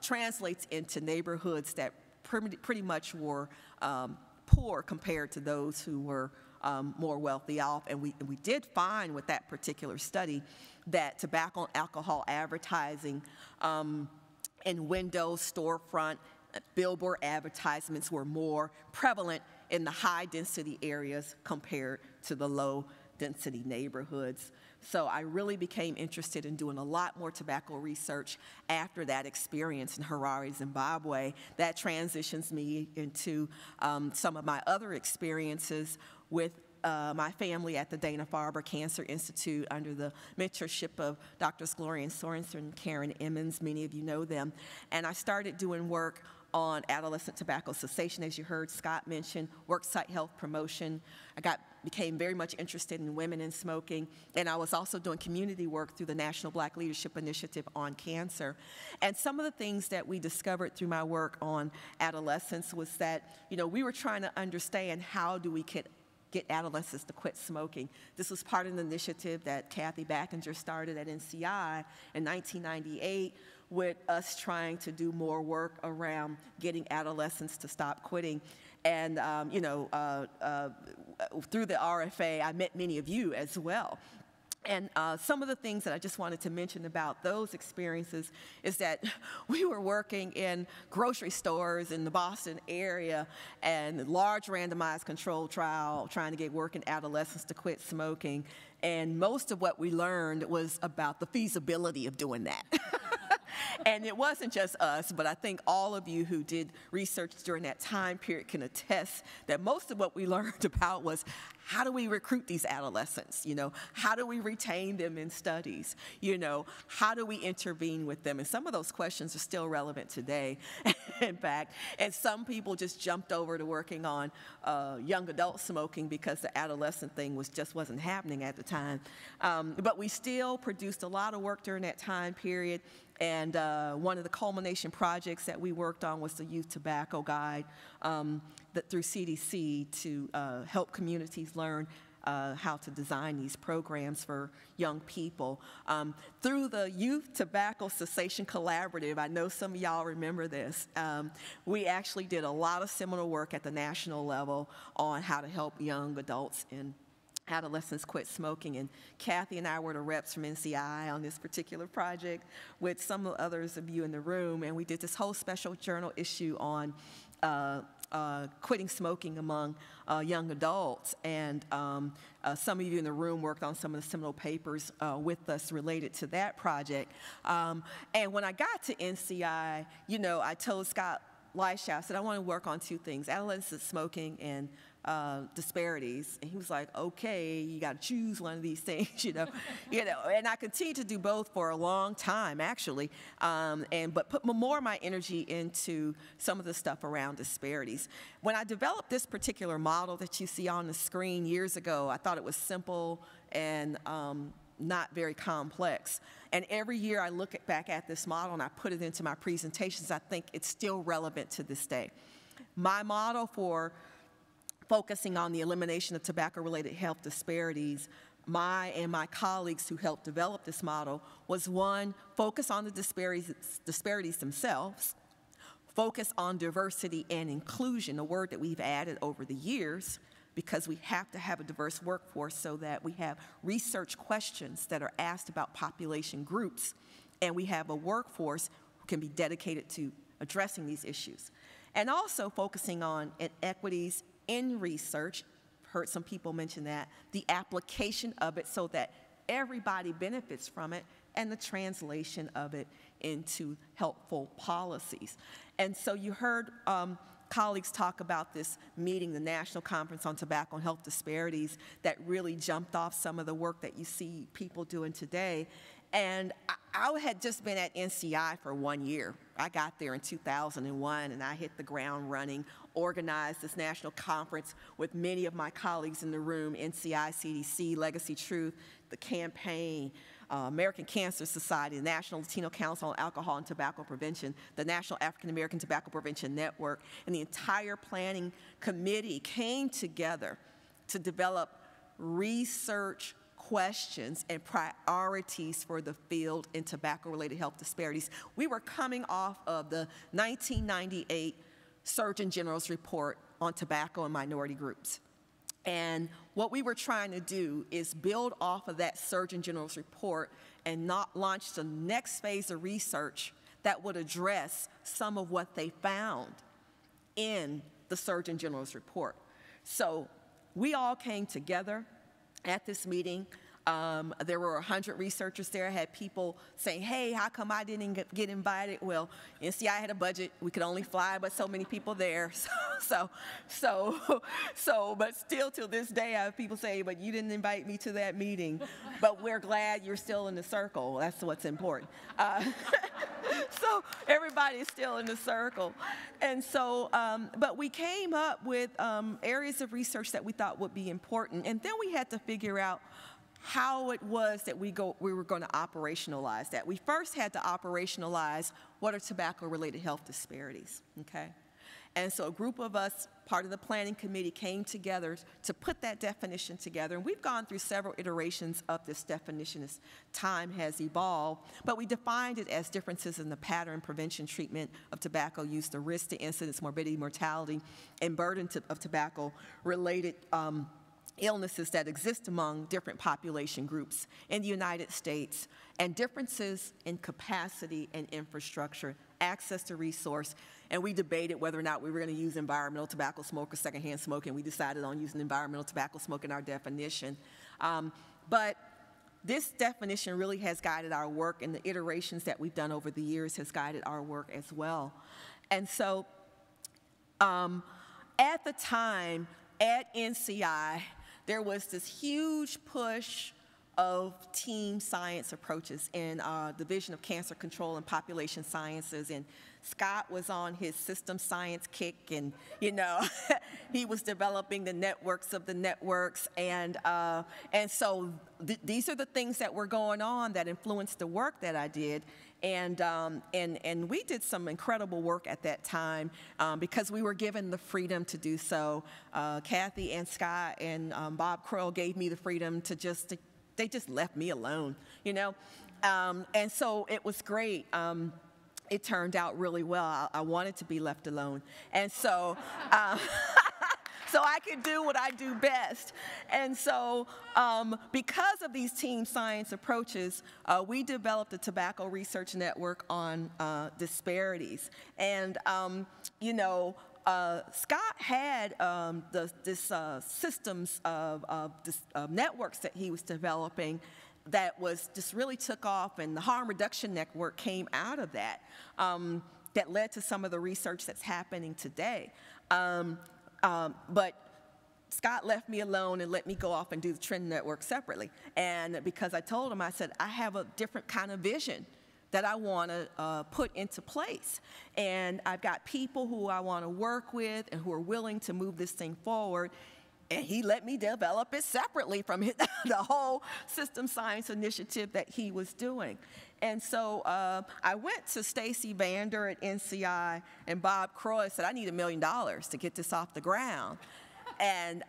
translates into neighborhoods that pretty much were poor compared to those who were more wealthy off. And we did find with that particular study that tobacco and alcohol advertising in windows, storefront, billboard advertisements were more prevalent in the high-density areas compared to the low-density neighborhoods. So I really became interested in doing a lot more tobacco research after that experience in Harare, Zimbabwe. That transitions me into some of my other experiences with my family at the Dana-Farber Cancer Institute under the mentorship of Drs. Gloria Sorensen and Karen Emmons. Many of you know them. And I started doing work on adolescent tobacco cessation, as you heard Scott mention, worksite health promotion. I became very much interested in women and smoking, and I was also doing community work through the National Black Leadership Initiative on cancer. And some of the things that we discovered through my work on adolescence was that, we were trying to understand how do we get adolescents to quit smoking. This was part of an initiative that Kathy Backinger started at NCI in 1998 with us trying to do more work around getting adolescents to stop quitting. And, through the RFA, I met many of you as well. And some of the things that I just wanted to mention about those experiences is that we were working in grocery stores in the Boston area and large randomized controlled trial trying to get working adolescents to quit smoking. And most of what we learned was about the feasibility of doing that. And it wasn't just us, but I think all of you who did research during that time period can attest that most of what we learned about was how do we recruit these adolescents? How do we retain them in studies? How do we intervene with them? And some of those questions are still relevant today, in fact. And some people just jumped over to working on young adult smoking because the adolescent thing just wasn't happening at the time. But we still produced a lot of work during that time period. And one of the culmination projects that we worked on was the Youth Tobacco Guide through CDC to help communities learn how to design these programs for young people. Through the Youth Tobacco Cessation Collaborative, I know some of y'all remember this, we actually did a lot of seminal work at the national level on how to help young adults and adolescents quit smoking, and Kathy and I were the reps from NCI on this particular project with some of the others of you in the room, and we did this whole special journal issue on quitting smoking among young adults, and some of you in the room worked on some of the seminal papers with us related to that project. And when I got to NCI, I told Scott Leisha, I said, I want to work on two things, adolescent smoking and disparities. And he was like, okay, you got to choose one of these things, and I continued to do both for a long time, actually, but put more of my energy into some of the stuff around disparities. When I developed this particular model that you see on the screen years ago, I thought it was simple and not very complex. And every year I look back at this model and I put it into my presentations. I think it's still relevant to this day. My model for focusing on the elimination of tobacco-related health disparities my colleagues who helped develop this model was, one, focus on the disparities themselves, focus on diversity and inclusion, a word that we've added over the years, because we have to have a diverse workforce so that we have research questions that are asked about population groups, and we have a workforce who can be dedicated to addressing these issues. And also focusing on inequities in research, heard some people mention that, the application of it so that everybody benefits from it, and the translation of it into helpful policies. And so you heard colleagues talk about this meeting, the National Conference on Tobacco and Health Disparities, that really jumped off some of the work that you see people doing today. And I had just been at NCI for 1 year. I got there in 2001, and I hit the ground running, organized this national conference with many of my colleagues in the room, NCI, CDC, Legacy Truth, the campaign, American Cancer Society, the National Latino Council on Alcohol and Tobacco Prevention, the National African American Tobacco Prevention Network, and the entire planning committee came together to develop research questions and priorities for the field in tobacco-related health disparities. We were coming off of the 1998 Surgeon General's report on tobacco and minority groups. And what we were trying to do is build off of that Surgeon General's report and not launch the next phase of research that would address some of what they found in the Surgeon General's report. So we all came together at this meeting. There were 100 researchers there. I had people saying, hey, how come I didn't get invited? Well, NCI had a budget. We could only fly but so many people there. But still till this day, I have people say, but you didn't invite me to that meeting. But we're glad you're still in the circle. That's what's important. So everybody is still in the circle. And so, but we came up with areas of research that we thought would be important. And then we had to figure out how it was that we were going to operationalize that. We first had to operationalize what are tobacco-related health disparities, okay? And so a group of us, part of the planning committee, came together to put that definition together. And we've gone through several iterations of this definition as time has evolved. But we defined it as differences in the pattern, prevention, treatment of tobacco use, the risk to incidence, morbidity, mortality, and burden of tobacco-related illnesses that exist among different population groups in the United States, and differences in capacity and infrastructure, access to resource. And we debated whether or not we were going to use environmental tobacco smoke or secondhand smoke, and we decided on using environmental tobacco smoke in our definition. But this definition really has guided our work, and the iterations that we've done over the years has guided our work as well. And so at the time, at NCI, there was this huge push of team science approaches in Division of Cancer Control and Population Sciences, and Scott was on his system science kick, and he was developing the networks of the networks, and so these are the things that were going on that influenced the work that I did. And we did some incredible work at that time because we were given the freedom to do so. Kathy and Scott and Bob Kroll gave me the freedom to they just left me alone, and so it was great. It turned out really well. I wanted to be left alone, and so so I could do what I do best. And so because of these team science approaches, we developed a tobacco research network on disparities. And, Scott had this systems of networks that he was developing that was just really took off, and the harm reduction network came out of that, that led to some of the research that's happening today. But Scott left me alone and let me go off and do the Trend Network separately. And because I told him, I said, I have a different kind of vision that I want to put into place. And I've got people who I want to work with and who are willing to move this thing forward. And he let me develop it separately from the whole system science initiative that he was doing. And so I went to Stacy Vander at NCI and Bob Croy said, I need $1 million to get this off the ground. And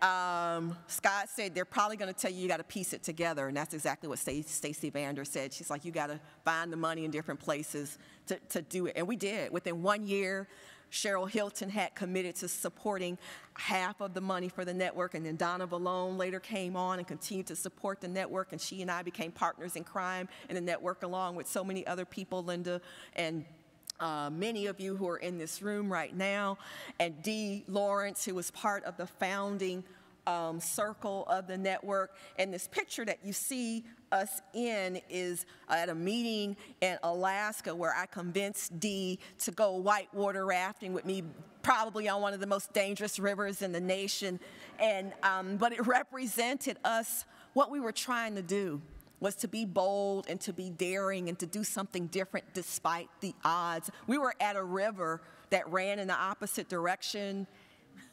Scott said they're probably going to tell you got to piece it together, and that's exactly what Stacey Vander said. She's like, you got to find the money in different places to do it, and we did. Within 1 year, Cheryl Hilton had committed to supporting half of the money for the network, and then Donna Vallone later came on and continued to support the network, and she and I became partners in crime in the network along with so many other people, Linda, and many of you who are in this room right now, and Dee Lawrence, who was part of the founding circle of the network. And this picture that you see us in is at a meeting in Alaska where I convinced Dee to go whitewater rafting with me, probably on one of the most dangerous rivers in the nation. And but it represented us, what we were trying to do was to be bold and to be daring and to do something different despite the odds. We were at a river that ran in the opposite direction,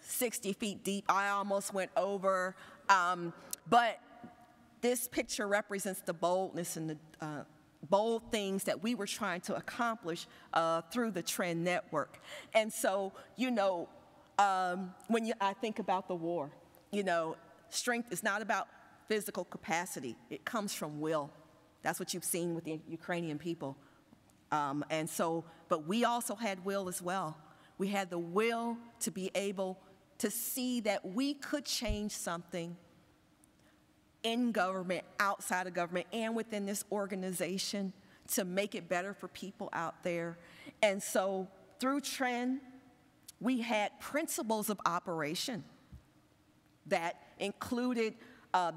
60 feet deep. I almost went over. But this picture represents the boldness and the bold things that we were trying to accomplish through the Trend Network. And so, you know, when I think about the war, you know, strength is not about physical capacity. It comes from will. That's what you've seen with the Ukrainian people. And so, but we also had will as well. We had the will to be able to see that we could change something in government, outside of government, and within this organization to make it better for people out there. And so through Trend, we had principles of operation that included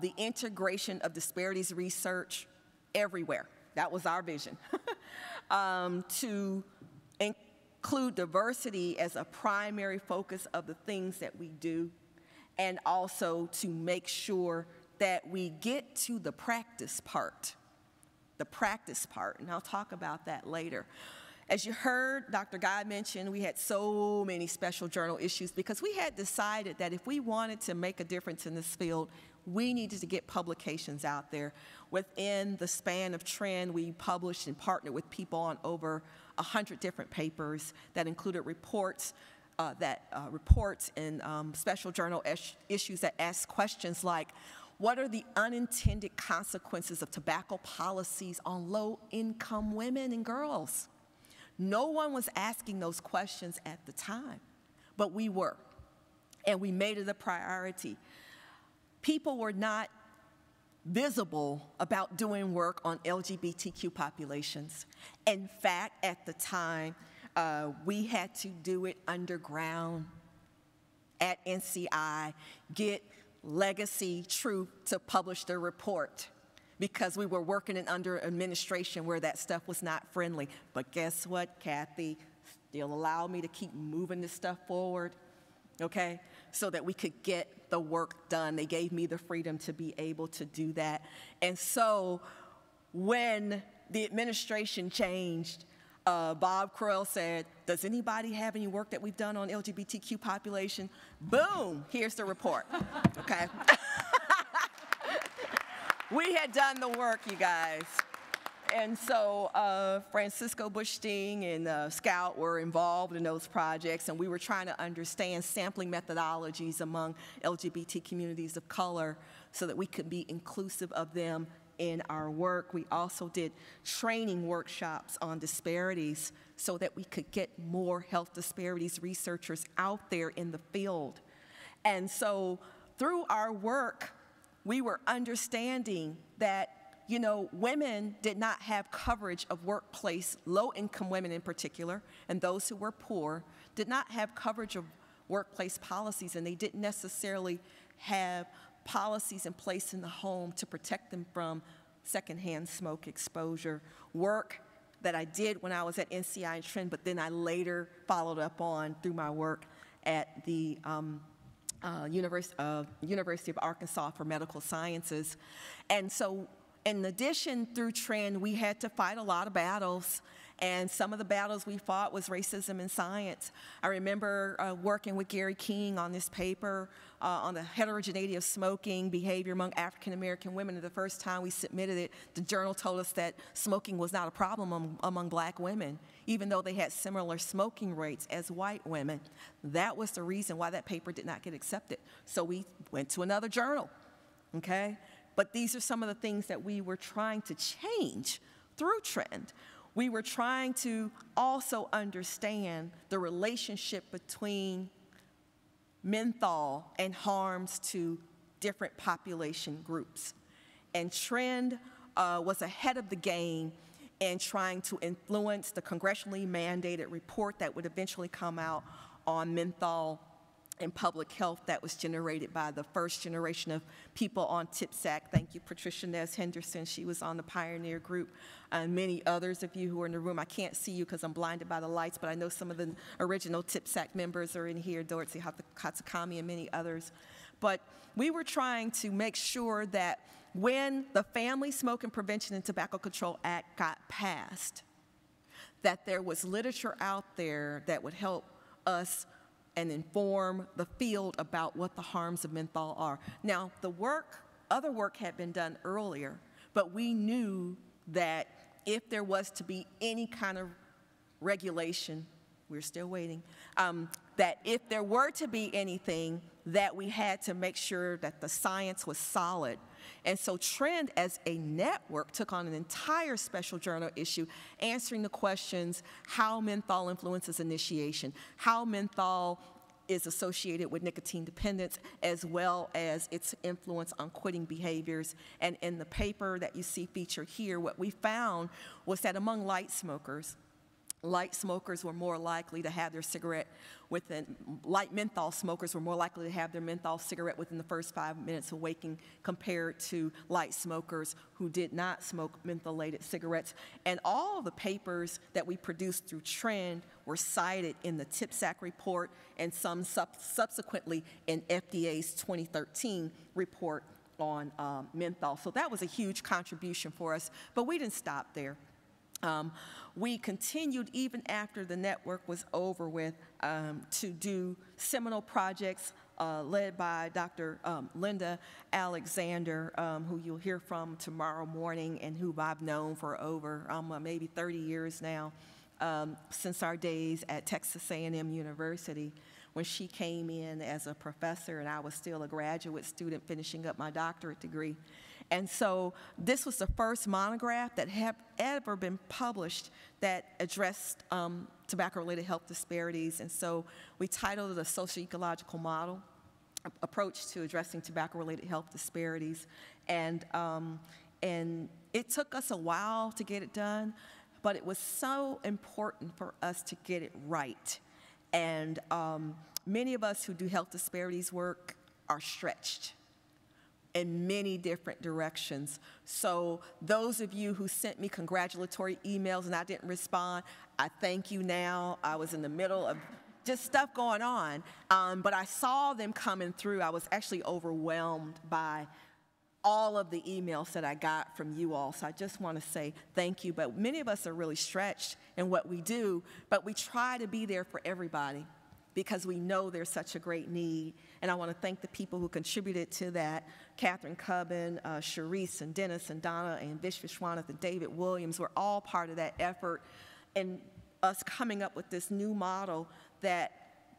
the integration of disparities research everywhere. That was our vision. To include diversity as a primary focus of the things that we do, and also to make sure that we get to the practice part, and I'll talk about that later. As you heard Dr. Guy mention, we had so many special journal issues because we had decided that if we wanted to make a difference in this field, we needed to get publications out there. Within the span of Trend, we published and partnered with people on over 100 different papers that included reports and special journal issues that ask questions like, what are the unintended consequences of tobacco policies on low-income women and girls? No one was asking those questions at the time, but we were, and we made it a priority. People were not visible about doing work on LGBTQ populations. In fact, at the time, we had to do it underground at NCI, get Legacy Truth to publish the report, because we were working in under administration where that stuff was not friendly. But guess what, Kathy? They'll allow me to keep moving this stuff forward, okay, so that we could get the work done. They gave me the freedom to be able to do that. And so when the administration changed, Bob Crowell said, does anybody have any work that we've done on LGBTQ population? Boom, here's the report, okay? We had done the work, you guys. And so Francisco Bushting and Scout were involved in those projects, and we were trying to understand sampling methodologies among LGBT communities of color so that we could be inclusive of them in our work. We also did training workshops on disparities so that we could get more health disparities researchers out there in the field. And so through our work, we were understanding that, you know, women did not have coverage of workplace, low-income women in particular, and those who were poor did not have coverage of workplace policies, and they didn't necessarily have policies in place in the home to protect them from secondhand smoke exposure. Work that I did when I was at NCI and Trend, but then I later followed up on through my work at the University of Arkansas for Medical Sciences. And so in addition, through Trend, we had to fight a lot of battles, And some of the battles we fought was racism in science. I remember working with Gary King on this paper on the heterogeneity of smoking behavior among African American women. And the first time we submitted it, the journal told us that smoking was not a problem among black women, even though they had similar smoking rates as white women. That was the reason why that paper did not get accepted. So we went to another journal, okay? But these are some of the things that we were trying to change through Trend. We were trying to also understand the relationship between menthol and harms to different population groups. And Trend was ahead of the game in trying to influence the congressionally mandated report that would eventually come out on menthol and public health that was generated by the first generation of people on TPSAC. Thank you, Patricia Nez Henderson. She was on the pioneer group. And many others of you who are in the room. I can't see you because I'm blinded by the lights, but I know some of the original TPSAC members are in here, Dorothy Hatsukami and many others. But we were trying to make sure that when the Family Smoking Prevention and Tobacco Control Act got passed, that there was literature out there that would help us and inform the field about what the harms of menthol are. Now, other work had been done earlier, but we knew that if there was to be any kind of regulation, we're still waiting, that if there were to be anything, that we had to make sure that the science was solid. And so Trend as a network took on an entire special journal issue answering the questions how menthol influences initiation, how menthol is associated with nicotine dependence, as well as its influence on quitting behaviors. And in the paper that you see featured here, what we found was that among light smokers were more likely to have their cigarette light menthol smokers were more likely to have their menthol cigarette within the first 5 minutes of waking compared to light smokers who did not smoke mentholated cigarettes. And all of the papers that we produced through Trend were cited in the TPSAC report and some subsequently in FDA's 2013 report on menthol. So that was a huge contribution for us, but we didn't stop there. We continued even after the network was over with to do seminal projects led by Dr. Linda Alexander, who you'll hear from tomorrow morning and who I've known for over maybe 30 years now, since our days at Texas A&M University, when she came in as a professor and I was still a graduate student finishing up my doctorate degree. And so this was the first monograph that had ever been published that addressed tobacco-related health disparities. And so we titled it a socio-ecological model approach to addressing tobacco-related health disparities. And it took us a while to get it done, but it was so important for us to get it right. And many of us who do health disparities work are stretched in many different directions. So those of you who sent me congratulatory emails and I didn't respond, I thank you now. I was in the middle of just stuff going on, but I saw them coming through. I was actually overwhelmed by all of the emails that I got from you all. So I just want to say thank you. But many of us are really stretched in what we do, but we try to be there for everybody because we know there's such a great need. And I want to thank the people who contributed to that. Catherine Cubbin, Sharice and Dennis and Donna and Vish Vishwanath and David Williams were all part of that effort and us coming up with this new model that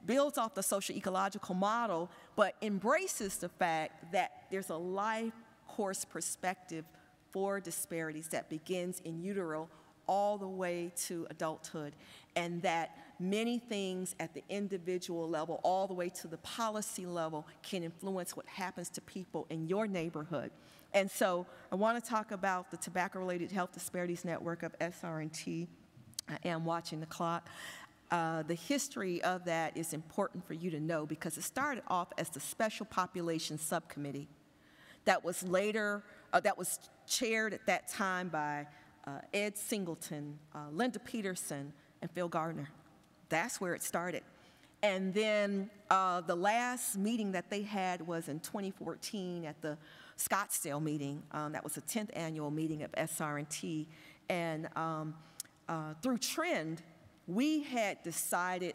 builds off the social ecological model, but embraces the fact that there's a life course perspective for disparities that begins in utero all the way to adulthood, and that many things at the individual level all the way to the policy level can influence what happens to people in your neighborhood. And so I want to talk about the Tobacco-Related Health Disparities Network of SRNT. I am watching the clock. The history of that is important for you to know because it started off as the Special Population Subcommittee that was later, that was chaired at that time by Ed Singleton, Linda Peterson, and Phil Gardner. That's where it started. And then the last meeting that they had was in 2014 at the Scottsdale meeting. That was the 10th annual meeting of SRNT. And through Trend, we had decided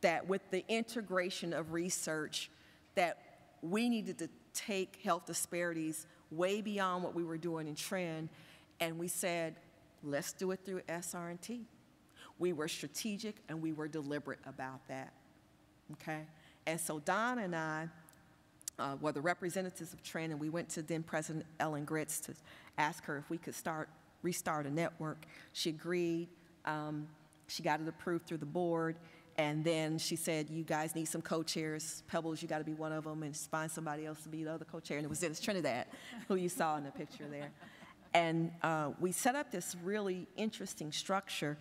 that with the integration of research, that we needed to take health disparities way beyond what we were doing in Trend, and we said, let's do it through SRNT. We were strategic and we were deliberate about that, okay? And so Don and I were the representatives of Trend, and we went to then President Ellen Gritz to ask her if we could restart a network. She agreed. She got it approved through the board, and then she said, you guys need some co-chairs. Pebbles, you got to be one of them, and find somebody else to be the other co-chair. And it was Dennis Trinidad, who you saw in the picture there. And we set up this really interesting structure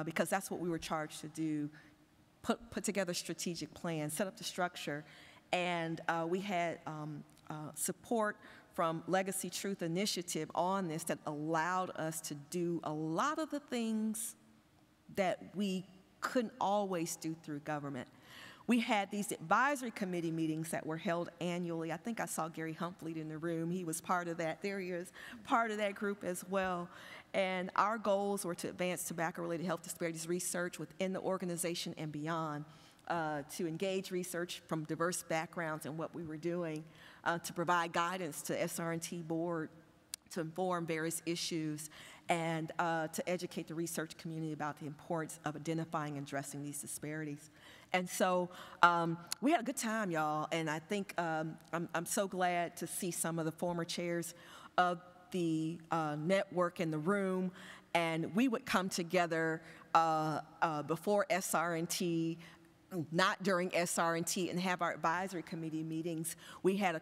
because that's what we were charged to do, put together strategic plans, set up the structure. And we had support from Legacy Truth Initiative on this that allowed us to do a lot of the things that we couldn't always do through government. We had these advisory committee meetings that were held annually. I think I saw Gary Humphrey in the room. He was part of that. There he is, part of that group as well. And our goals were to advance tobacco-related health disparities research within the organization and beyond, to engage research from diverse backgrounds in what we were doing, to provide guidance to SRNT board, to inform various issues, and to educate the research community about the importance of identifying and addressing these disparities. And so we had a good time, y'all, and I think I'm so glad to see some of the former chairs of the network in the room, and we would come together before SRNT, not during SRNT, and have our advisory committee meetings. We had a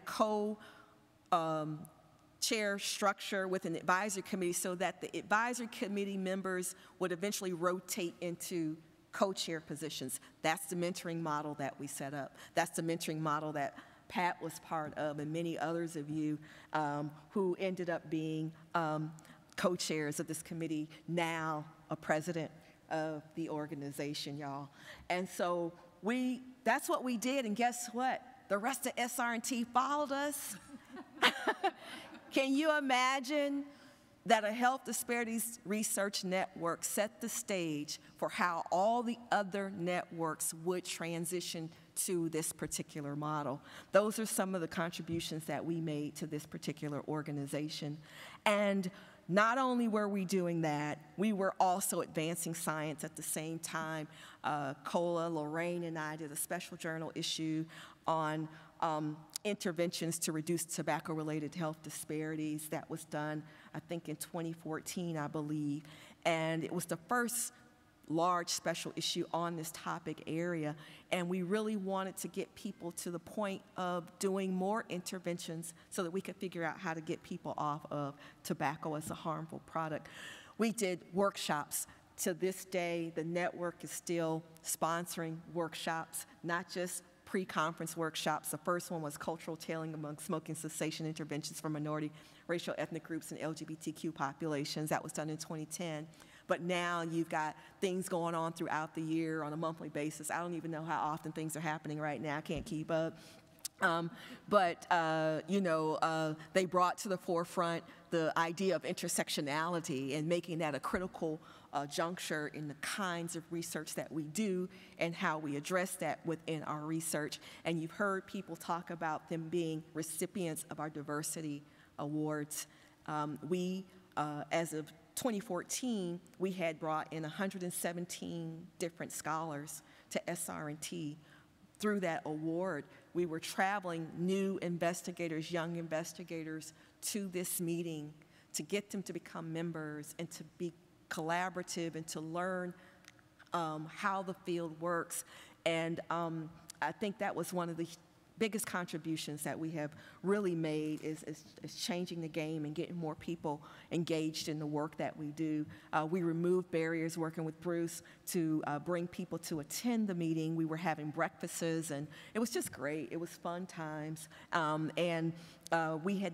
chair structure with an advisory committee so that the advisory committee members would eventually rotate into co-chair positions. That's the mentoring model that we set up. That's the mentoring model that Pat was part of, and many others of you who ended up being co-chairs of this committee, now a president of the organization, y'all. And so that's what we did, and guess what? The rest of SRNT followed us. Can you imagine that a health disparities research network set the stage for how all the other networks would transition to this particular model? Those are some of the contributions that we made to this particular organization. And not only were we doing that, we were also advancing science at the same time. Cola, Lorraine, and I did a special journal issue on interventions to reduce tobacco-related health disparities. That was done, I think, in 2014, I believe. And it was the first large special issue on this topic area. And we really wanted to get people to the point of doing more interventions so that we could figure out how to get people off of tobacco as a harmful product. We did workshops. To this day, the network is still sponsoring workshops, not just pre-conference workshops. The first one was cultural tailoring among smoking cessation interventions for minority, racial, ethnic groups, and LGBTQ populations. That was done in 2010. But now you've got things going on throughout the year on a monthly basis. I don't even know how often things are happening right now. I can't keep up. They brought to the forefront the idea of intersectionality and making that a critical juncture in the kinds of research that we do and how we address that within our research. And you've heard people talk about them being recipients of our diversity awards. As of 2014, we had brought in 117 different scholars to SRNT. Through that award, we were traveling new investigators, young investigators, to this meeting to get them to become members and to be collaborative and to learn how the field works. And I think that was one of the biggest contributions that we have really made is changing the game and getting more people engaged in the work that we do. We removed barriers working with Bruce to bring people to attend the meeting. We were having breakfasts, and it was just great. It was fun times. We had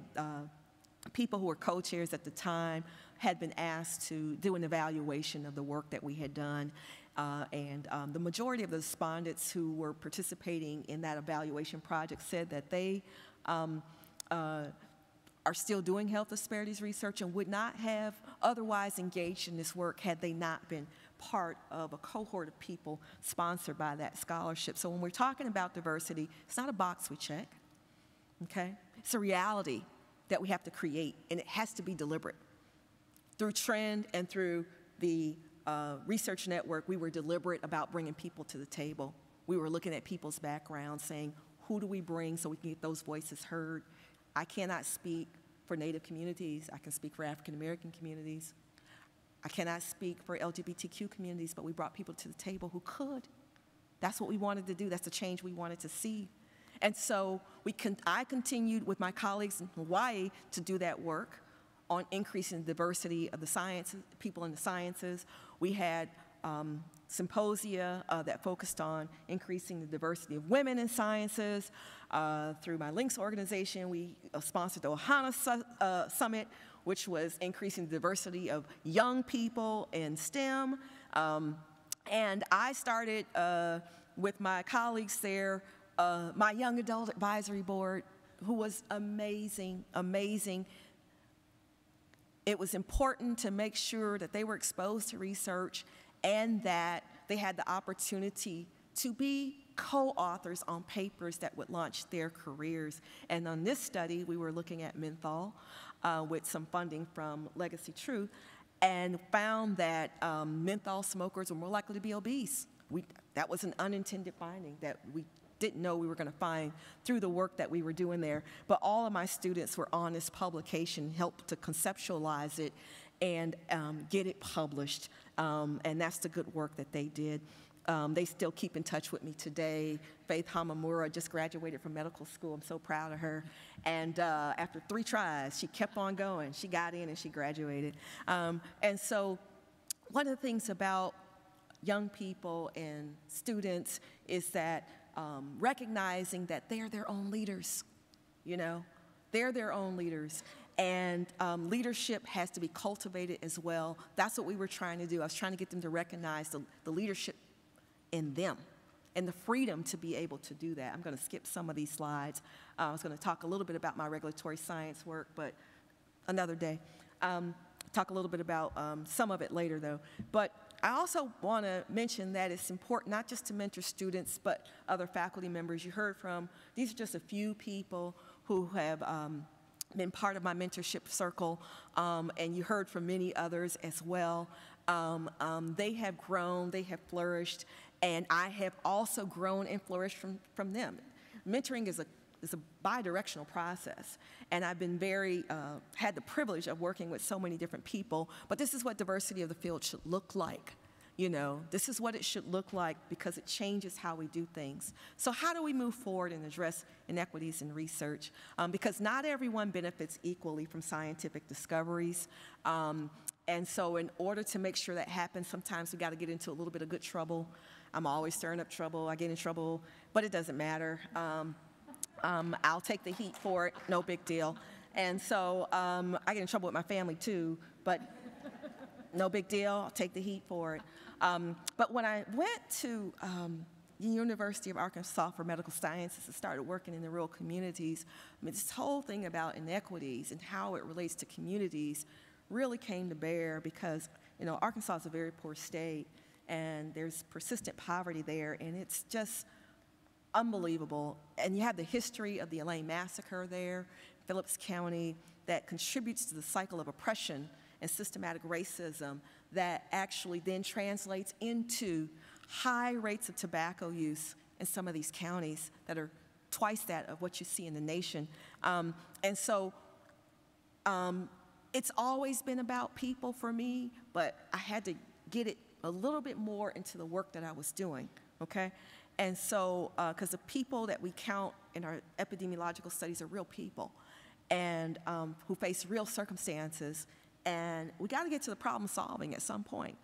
people who were co-chairs at the time had been asked to do an evaluation of the work that we had done. The majority of the respondents who were participating in that evaluation project said that they are still doing health disparities research and would not have otherwise engaged in this work had they not been part of a cohort of people sponsored by that scholarship. So when we're talking about diversity, it's not a box we check, okay? It's a reality that we have to create, and it has to be deliberate. Through Trend and through the research network, we were deliberate about bringing people to the table. We were looking at people's backgrounds, saying, who do we bring so we can get those voices heard? I cannot speak for Native communities. I can speak for African American communities. I cannot speak for LGBTQ communities, but we brought people to the table who could. That's what we wanted to do. That's the change we wanted to see. And so I continued with my colleagues in Hawaii to do that work on increasing the diversity of the sciences, people in the sciences. We had symposia that focused on increasing the diversity of women in sciences. Through my Links organization, we sponsored the Ohana Summit, which was increasing the diversity of young people in STEM. And I started with my colleagues there, my Young Adult Advisory Board, who was amazing, amazing. It was important to make sure that they were exposed to research and that they had the opportunity to be co-authors on papers that would launch their careers. And on this study, we were looking at menthol with some funding from Legacy Truth, and found that menthol smokers were more likely to be obese. That was an unintended finding that we didn't know we were going to find through the work that we were doing there. But all of my students were on this publication, helped to conceptualize it and get it published. And that's the good work that they did. They still keep in touch with me today. Faith Hamamura just graduated from medical school. I'm so proud of her. And after 3 tries, she kept on going. She got in and she graduated. And so one of the things about young people and students is that recognizing that they're their own leaders, you know? They're their own leaders. And leadership has to be cultivated as well. That's what we were trying to do. I was trying to get them to recognize the leadership in them and the freedom to be able to do that. I'm going to skip some of these slides. I was going to talk a little bit about my regulatory science work, but another day. Talk a little bit about some of it later, though. But I also want to mention that it's important not just to mentor students, but other faculty members. You heard from, these are just a few people who have been part of my mentorship circle, and you heard from many others as well. They have grown, they have flourished, and I have also grown and flourished from them. Mentoring is a bi-directional process, and I've been had the privilege of working with so many different people, but this is what diversity of the field should look like. You know, this is what it should look like because it changes how we do things. So how do we move forward and address inequities in research? Because not everyone benefits equally from scientific discoveries. And so in order to make sure that happens, sometimes we got to get into a little bit of good trouble. I'm always stirring up trouble. I get in trouble, but it doesn't matter. I'll take the heat for it, no big deal. And so I get in trouble with my family too, but no big deal, I'll take the heat for it. But when I went to the University of Arkansas for Medical Sciences and started working in the rural communities, I mean, this whole thing about inequities and how it relates to communities really came to bear because, you know, Arkansas is a very poor state and there's persistent poverty there, and it's just unbelievable. And you have the history of the Elaine Massacre there, Phillips County, that contributes to the cycle of oppression and systematic racism that actually then translates into high rates of tobacco use in some of these counties that are twice that of what you see in the nation. And so it's always been about people for me, but I had to get it a little bit more into the work that I was doing, okay? And so, because the people that we count in our epidemiological studies are real people and who face real circumstances, and we got to get to the problem solving at some point.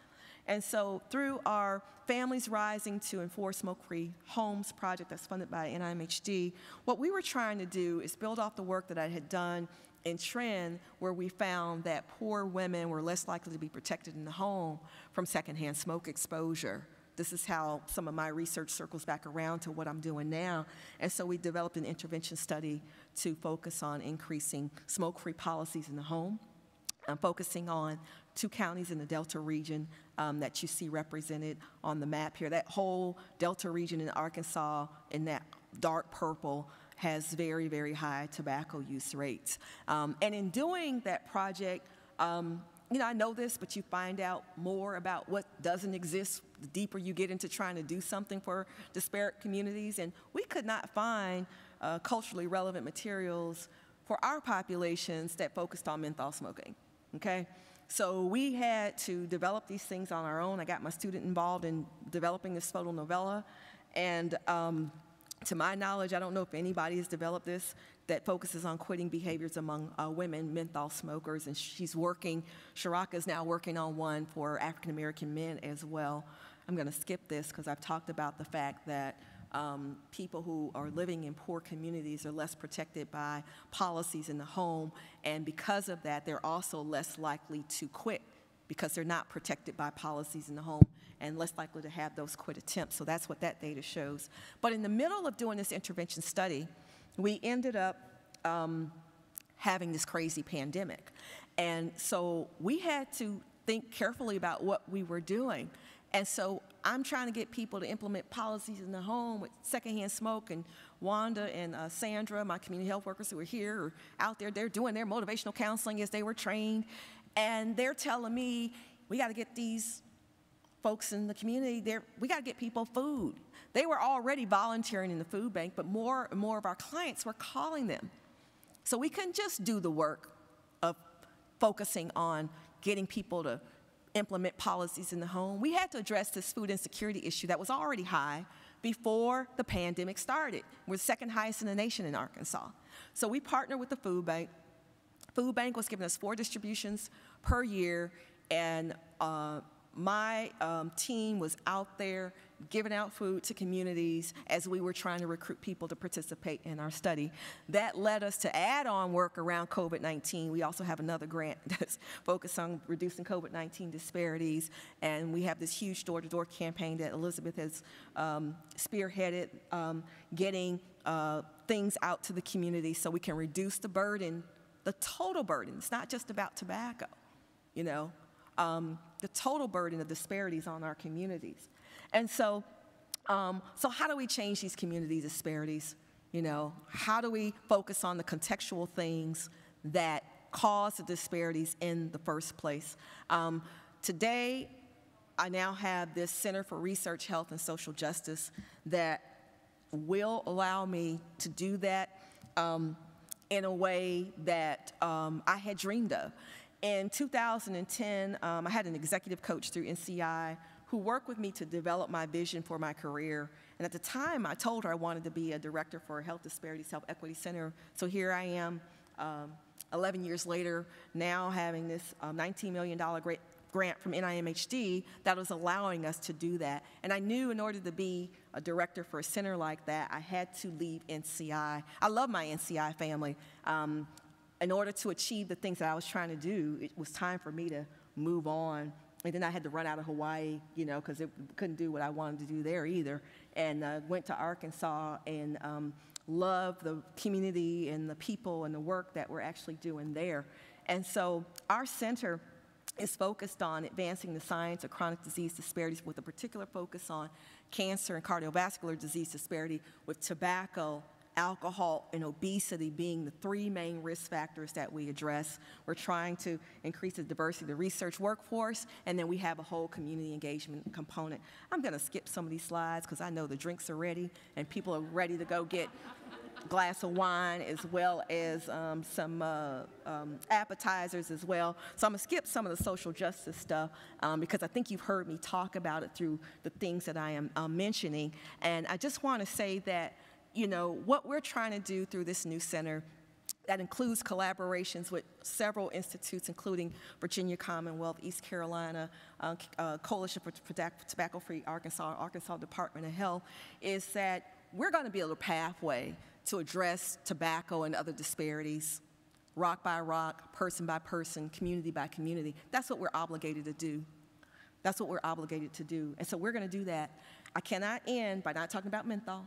And so through our Families Rising to Enforce Smoke-Free Homes project that's funded by NIMHD, what we were trying to do is build off the work that I had done in Trend, where we found that poor women were less likely to be protected in the home from secondhand smoke exposure this is how some of my research circles back around to what I'm doing now. And so we developed an intervention study to focus on increasing smoke-free policies in the home. I'm focusing on 2 counties in the Delta region that you see represented on the map here. That whole Delta region in Arkansas in that dark purple has very, very high tobacco use rates. And in doing that project, you know, I know this, but you find out more about what doesn't exist the deeper you get into trying to do something for disparate communities. And we could not find culturally relevant materials for our populations that focused on menthol smoking, okay? So we had to develop these things on our own. I got my student involved in developing this photo novella. And to my knowledge, I don't know if anybody has developed this that focuses on quitting behaviors among women, menthol smokers, and Sharaka is now working on one for African-American men as well. I'm gonna skip this because I've talked about the fact that people who are living in poor communities are less protected by policies in the home, and because of that, they're also less likely to quit because they're not protected by policies in the home and less likely to have those quit attempts. So that's what that data shows. But in the middle of doing this intervention study, we ended up having this crazy pandemic. And so we had to think carefully about what we were doing. And so I'm trying to get people to implement policies in the home with secondhand smoke, and Wanda and Sandra, my community health workers who are here, are out there, they're doing their motivational counseling as they were trained. And they're telling me, we got to get these folks in the community, we got to get people food. They were already volunteering in the food bank, but more and more of our clients were calling them. So we couldn't just do the work of focusing on getting people to implement policies in the home. We had to address this food insecurity issue that was already high before the pandemic started. We're the second highest in the nation in Arkansas. So we partnered with the food bank. Food bank was giving us 4 distributions per year, and my team was out there giving out food to communities as we were trying to recruit people to participate in our study. That led us to add on work around COVID-19. We also have another grant that's focused on reducing COVID-19 disparities, and we have this huge door-to-door campaign that Elizabeth has spearheaded, getting things out to the community so we can reduce the burden, the total burden. It's not just about tobacco, you know, the total burden of disparities on our communities. And so, so how do we change these community disparities? You know, how do we focus on the contextual things that cause the disparities in the first place? Today, I now have this Center for Research, Health, and Social Justice that will allow me to do that in a way that I had dreamed of. In 2010, I had an executive coach through NCI who worked with me to develop my vision for my career. And at the time, I told her I wanted to be a director for a Health Disparities, Health Equity Center. So here I am, 11 years later, now having this $19 million grant from NIMHD that was allowing us to do that. And I knew in order to be a director for a center like that, I had to leave NCI. I love my NCI family. In order to achieve the things that I was trying to do, it was time for me to move on. And then I had to run out of Hawaii, you know, because it couldn't do what I wanted to do there either. And went to Arkansas and loved the community and the people and the work that we're actually doing there. And so our center is focused on advancing the science of chronic disease disparities with a particular focus on cancer and cardiovascular disease disparity, with tobacco, alcohol, and obesity being the 3 main risk factors that we address. We're trying to increase the diversity of the research workforce, and then we have a whole community engagement component. I'm gonna skip some of these slides because I know the drinks are ready and people are ready to go get a glass of wine as well as some appetizers as well. So I'm gonna skip some of the social justice stuff because I think you've heard me talk about it through the things that I am mentioning. And I just wanna say that, you know, what we're trying to do through this new center that includes collaborations with several institutes, including Virginia Commonwealth, East Carolina, Coalition for Tobacco-Free Arkansas, Arkansas Department of Health, is that we're going to build a pathway to address tobacco and other disparities, rock by rock, person by person, community by community. That's what we're obligated to do. That's what we're obligated to do. And so we're going to do that. I cannot end by not talking about menthol.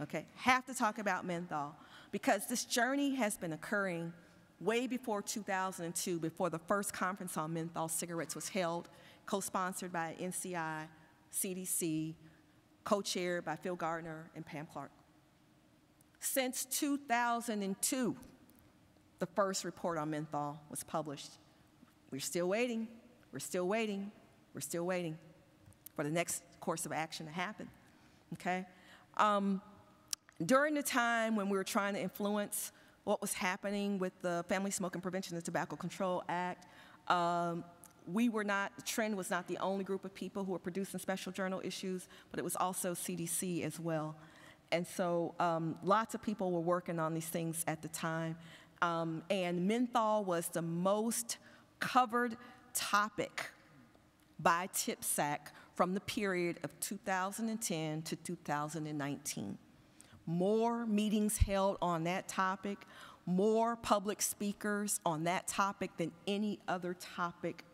Okay, have to talk about menthol because this journey has been occurring way before 2002, before the first conference on menthol cigarettes was held, co-sponsored by NCI, CDC, co-chaired by Phil Gardner and Pam Clark. Since 2002, the first report on menthol was published. We're still waiting, we're still waiting, we're still waiting for the next course of action to happen, okay? During the time when we were trying to influence what was happening with the Family Smoking Prevention and Tobacco Control Act, the trend was not the only group of people who were producing special journal issues, but it was also CDC as well. And so lots of people were working on these things at the time. And menthol was the most covered topic by TIPSAC from the period of 2010 to 2019. More meetings held on that topic, more public speakers on that topic than any other topic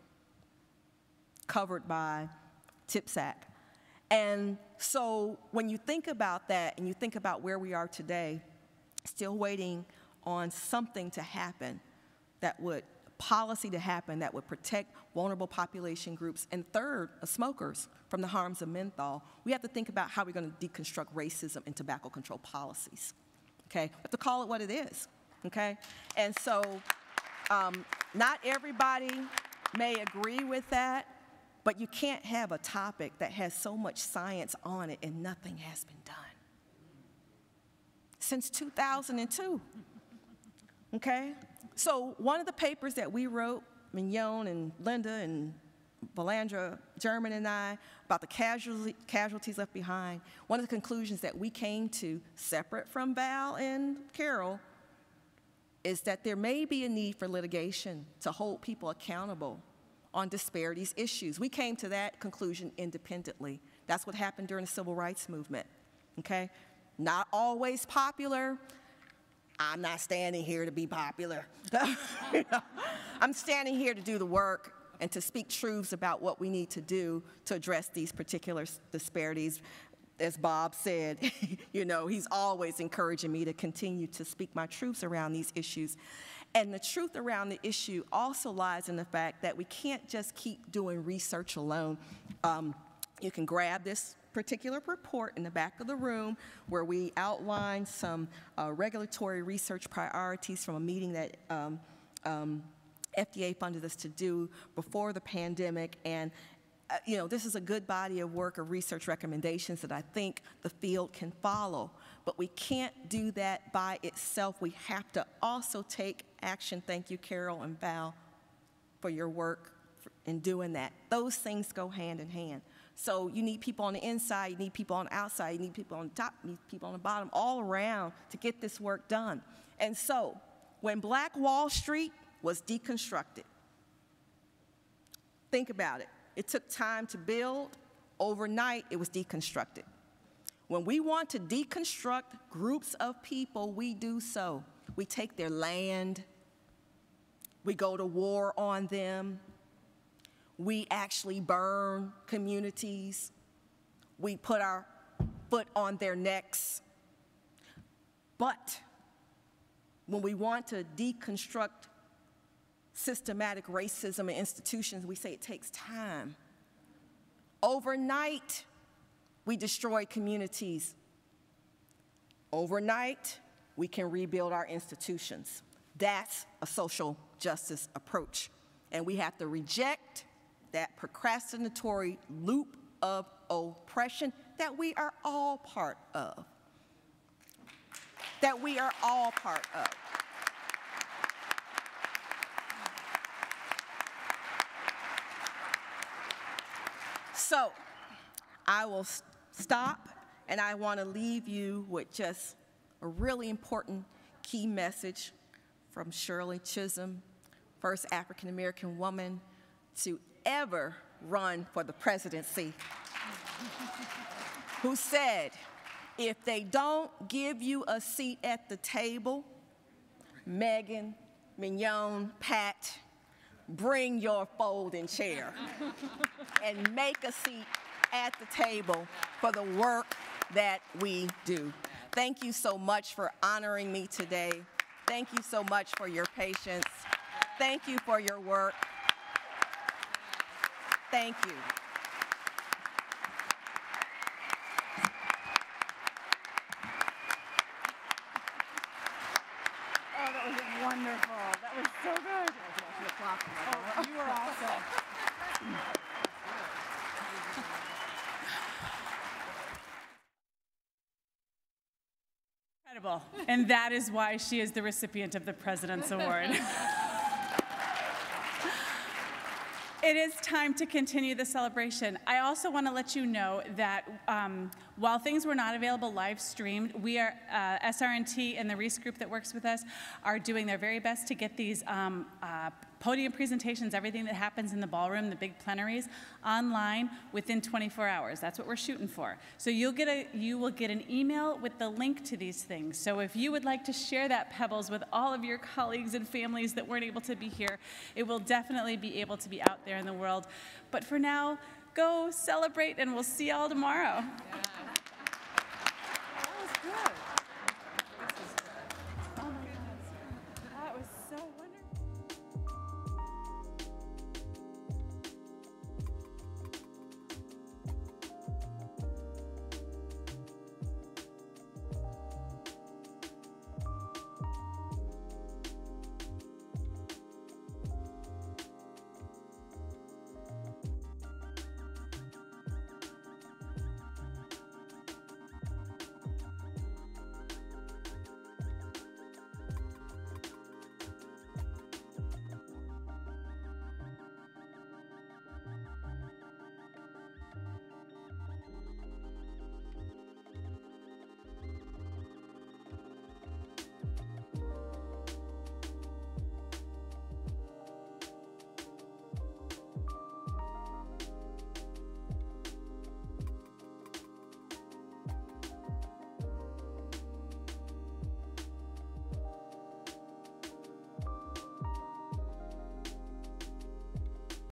covered by TIPSAC. And so when you think about that and you think about where we are today, still waiting on something to happen policy to happen that would protect vulnerable population groups, and third, smokers from the harms of menthol, we have to think about how we're going to deconstruct racism in tobacco control policies, okay? We have to call it what it is, okay? And so not everybody may agree with that, but you can't have a topic that has so much science on it and nothing has been done. Since 2002, okay? So one of the papers that we wrote, Mignon and Linda and Valandra, German and I, about the casualties left behind, one of the conclusions that we came to, separate from Val and Carol, is that there may be a need for litigation to hold people accountable on disparities issues. We came to that conclusion independently. That's what happened during the civil rights movement, okay? Not always popular. I'm not standing here to be popular. You know, I'm standing here to do the work and to speak truths about what we need to do to address these particular disparities. As Bob said, you know, he's always encouraging me to continue to speak my truths around these issues. And the truth around the issue also lies in the fact that we can't just keep doing research alone. You can grab this particular report in the back of the room where we outline some regulatory research priorities from a meeting that FDA funded us to do before the pandemic. And you know, this is a good body of work of research recommendations that I think the field can follow. But we can't do that by itself. We have to also take action. Thank you, Carol and Val, for your work in doing that. Those things go hand in hand. So you need people on the inside, you need people on the outside, you need people on the top, you need people on the bottom, all around to get this work done. And so when Black Wall Street was deconstructed, think about it. It took time to build. Overnight, it was deconstructed. When we want to deconstruct groups of people, we do so. We take their land. We go to war on them. We actually burn communities. We put our foot on their necks. But when we want to deconstruct systematic racism in institutions, we say it takes time. Overnight, we destroy communities. Overnight, we can rebuild our institutions. That's a social justice approach. And we have to reject that procrastinatory loop of oppression that we are all part of. That we are all part of. So I will stop, and I want to leave you with just a really important key message from Shirley Chisholm, first African-American woman to ever run for the presidency, who said, if they don't give you a seat at the table, Megan, Mignon, Pat, bring your folding chair and make a seat at the table for the work that we do. Thank you so much for honoring me today. Thank you so much for your patience. Thank you for your work. Thank you. Oh, that was wonderful. That was so good. Oh, you were awesome. Incredible. And that is why she is the recipient of the President's Award. It is time to continue the celebration. I also want to let you know that while things were not available live streamed, we are, SRNT and the Reese group that works with us are doing their very best to get these podium presentations, everything that happens in the ballroom, the big plenaries, online within 24 hours. That's what we're shooting for. So you will get an email with the link to these things. So if you would like to share that, Pebbles, with all of your colleagues and families that weren't able to be here, it will definitely be able to be out there in the world. But for now, go celebrate, and we'll see y'all tomorrow. Yeah.